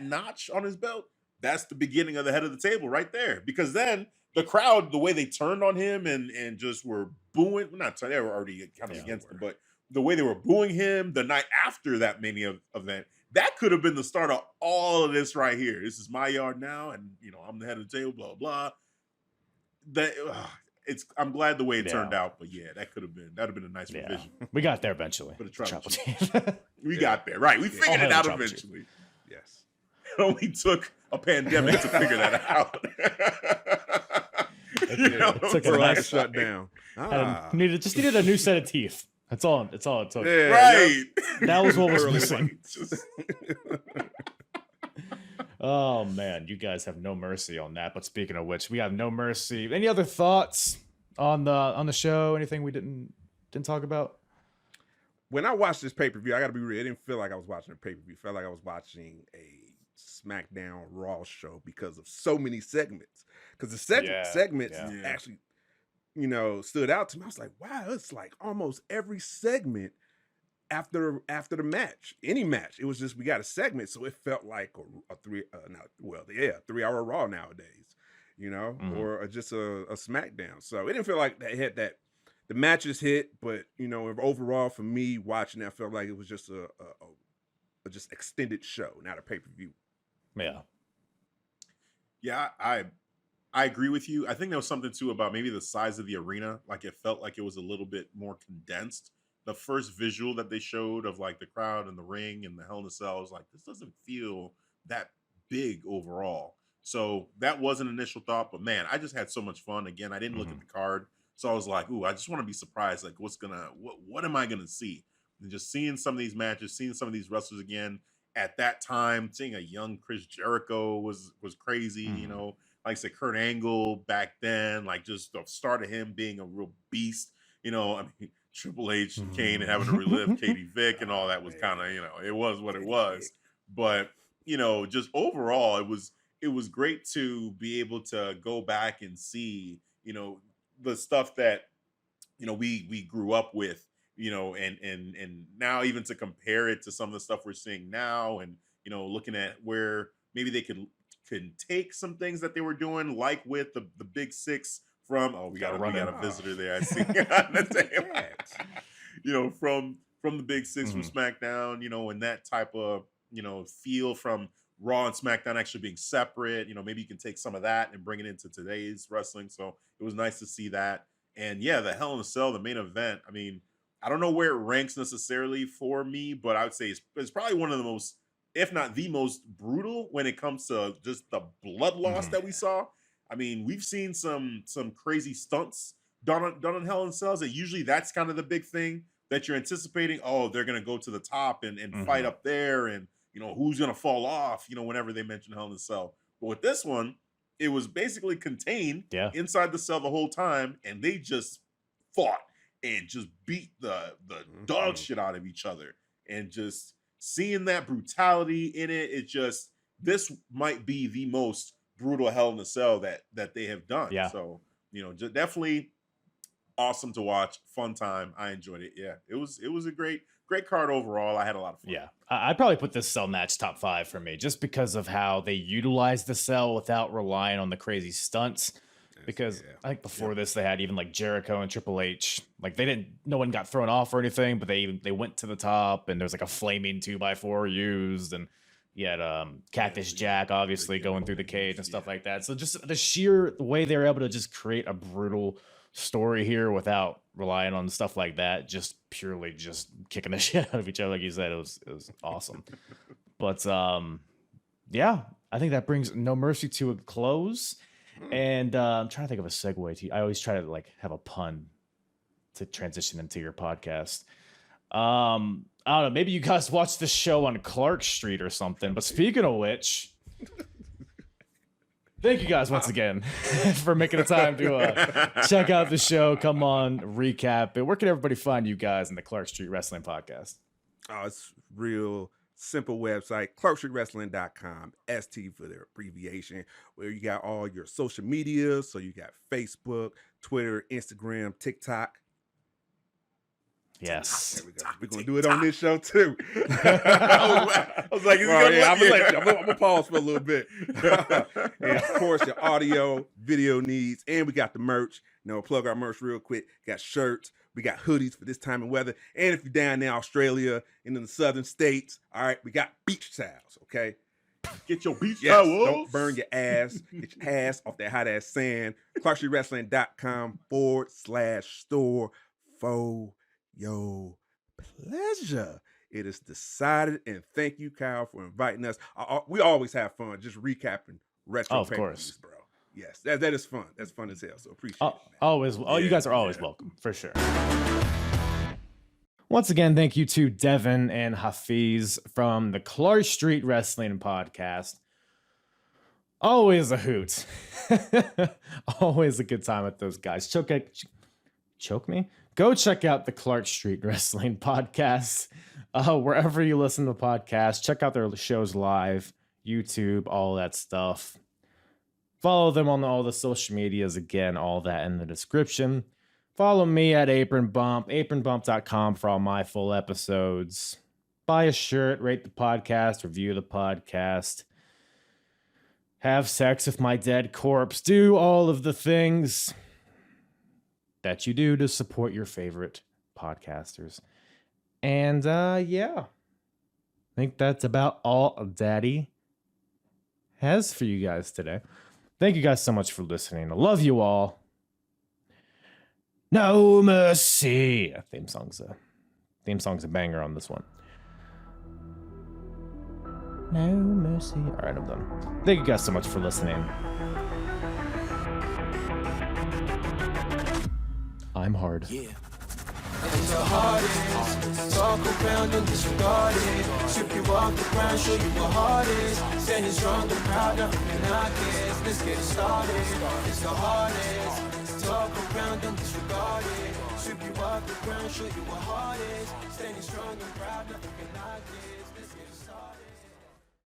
notch on his belt, that's the beginning of the head of the table right there. Because then the crowd, the way they turned on him and just were booing, they were already kind of against him, but the way they were booing him the night after that Mania event, that could have been the start of all of this right here. This is my yard now, and I'm the head of the table, blah, blah. I'm glad the way it turned out, but that'd have been a nice revision. We got there eventually. For the Tribal Chief. We got there, right? We figured it out eventually. Yes. It only took a pandemic to figure that out. It took a nice shutdown. Needed a new set of teeth. That's all it took. Yeah, right. That was what was missing. Oh man, you guys have no mercy on that. But speaking of which, we have no mercy. Any other thoughts on the show? Anything we didn't talk about? When I watched this pay-per-view, I got to be real. It didn't feel like I was watching a pay-per-view. It felt like I was watching a SmackDown Raw show because of so many segments. Because the segments actually, stood out to me. I was like, wow, it's like almost every segment after the match, any match, it was just, we got a segment, so it felt like a 3-hour Raw nowadays, or just a SmackDown. So it didn't feel like that hit that the matches hit, but overall for me watching that, felt like it was just a just extended show, not a pay-per-view. Yeah, I agree with you. I think there was something too about maybe the size of the arena. Like, it felt like it was a little bit more condensed. The first visual that they showed of like the crowd and the ring and the Hell in a Cell, was like, this doesn't feel that big overall. So that was an initial thought, but man, I just had so much fun. Again, I didn't look at the card, so I was like, ooh, I just want to be surprised. Like, what am I gonna see? And just seeing some of these matches, seeing some of these wrestlers again at that time, seeing a young Chris Jericho was crazy. Like I said, Kurt Angle back then, like just the start of him being a real beast. I mean, Triple H and Kane and having to relive Katie Vick and all that was kind of, it was what it was. But, just overall, it was great to be able to go back and see, the stuff that, we grew up with, and now even to compare it to some of the stuff we're seeing now, and, looking at where maybe they can take some things that they were doing, like with the Big Six. We got a visitor there. I see on the table. From the Big Six from SmackDown, and that type of feel from Raw and SmackDown actually being separate. Maybe you can take some of that and bring it into today's wrestling. So it was nice to see that. And the Hell in a Cell, the main event. I mean, I don't know where it ranks necessarily for me, but I would say it's probably one of the most, if not the most brutal, when it comes to just the blood loss that we saw. I mean, we've seen some crazy stunts done on Hell in Cells. And usually that's kind of the big thing that you're anticipating. Oh, they're going to go to the top and fight up there. And, who's going to fall off, whenever they mention Hell in a Cell. But with this one, it was basically contained inside the cell the whole time. And they just fought and just beat the dog shit out of each other. And just seeing that brutality in it, this might be the most brutal Hell in a Cell that they have done. So just definitely awesome to watch, fun time. I enjoyed it. It was a great card overall. I had a lot of fun. I'd probably put this cell match top 5 for me, just because of how they utilized the cell without relying on the crazy stunts. Because I think before this, they had even like Jericho and Triple H. Like, no one got thrown off or anything, but they went to the top, and there's like a flaming 2x4 used, and you had Cactus Jack obviously going through the cage and stuff like that. So just the sheer way they were able to just create a brutal story here without relying on stuff like that, just purely just kicking the shit out of each other, like you said, it was awesome. But I think that brings No Mercy to a close. And I'm trying to think of a segue I always try to like have a pun to transition into your podcast. I don't know. Maybe you guys watched the show on Clark Street or something. But speaking of which, thank you guys once again for making the time to check out the show. Come on, recap it. Where can everybody find you guys in the Clark Street Wrestling Podcast? Oh, it's real simple website, clarkstreetwrestling.com, ST for their abbreviation, where you got all your social media. So you got Facebook, Twitter, Instagram, TikTok. Yes. There we go. We're going to do it on this show, too. I was like, I'm going to pause for a little bit. And, of course, your audio, video needs, and we got the merch. Plug our merch real quick. Got shirts. We got hoodies for this time of weather. And if you're down in Australia and in the southern states, all right, we got beach towels, okay? Get your beach towels. Don't burn your ass. Get your ass off that hot ass sand. ClarkStreetWrestling.com/store for your pleasure. It is decided, and thank you, Kyle, for inviting us. We always have fun just recapping retro of course, bro. Yes, that is fun. That's fun as hell. So appreciate it. Always. You guys are always welcome, for sure. Once again, thank you to Devin and Hafeez from the Clark Street Wrestling Podcast. Always a hoot. Always a good time with those guys. Choke me? Go check out the Clark Street Wrestling Podcast. Wherever you listen to the podcast, check out their shows live, YouTube, all that stuff. Follow them on all the social medias. Again, all that in the description. Follow me at Apron Bump, apronbump.com for all my full episodes. Buy a shirt, rate the podcast, review the podcast. Have sex with my dead corpse. Do all of the things that you do to support your favorite podcasters. And yeah, I think that's about all Daddy has for you guys today. Thank you guys so much for listening. I love you all. No mercy. Theme song's a banger on this one. No mercy. All right, I'm done. Thank you guys so much for listening. I'm hard. Yeah. And the hardest, talk around and disregard it. Strip you off the ground, show you what hard is. Standing strong and proud, nothing I guess. Let's get it started. It's the hardest, talk around and disregard it. Strip you off the ground, show you what hard is. Standing strong and proud, nothing I guess.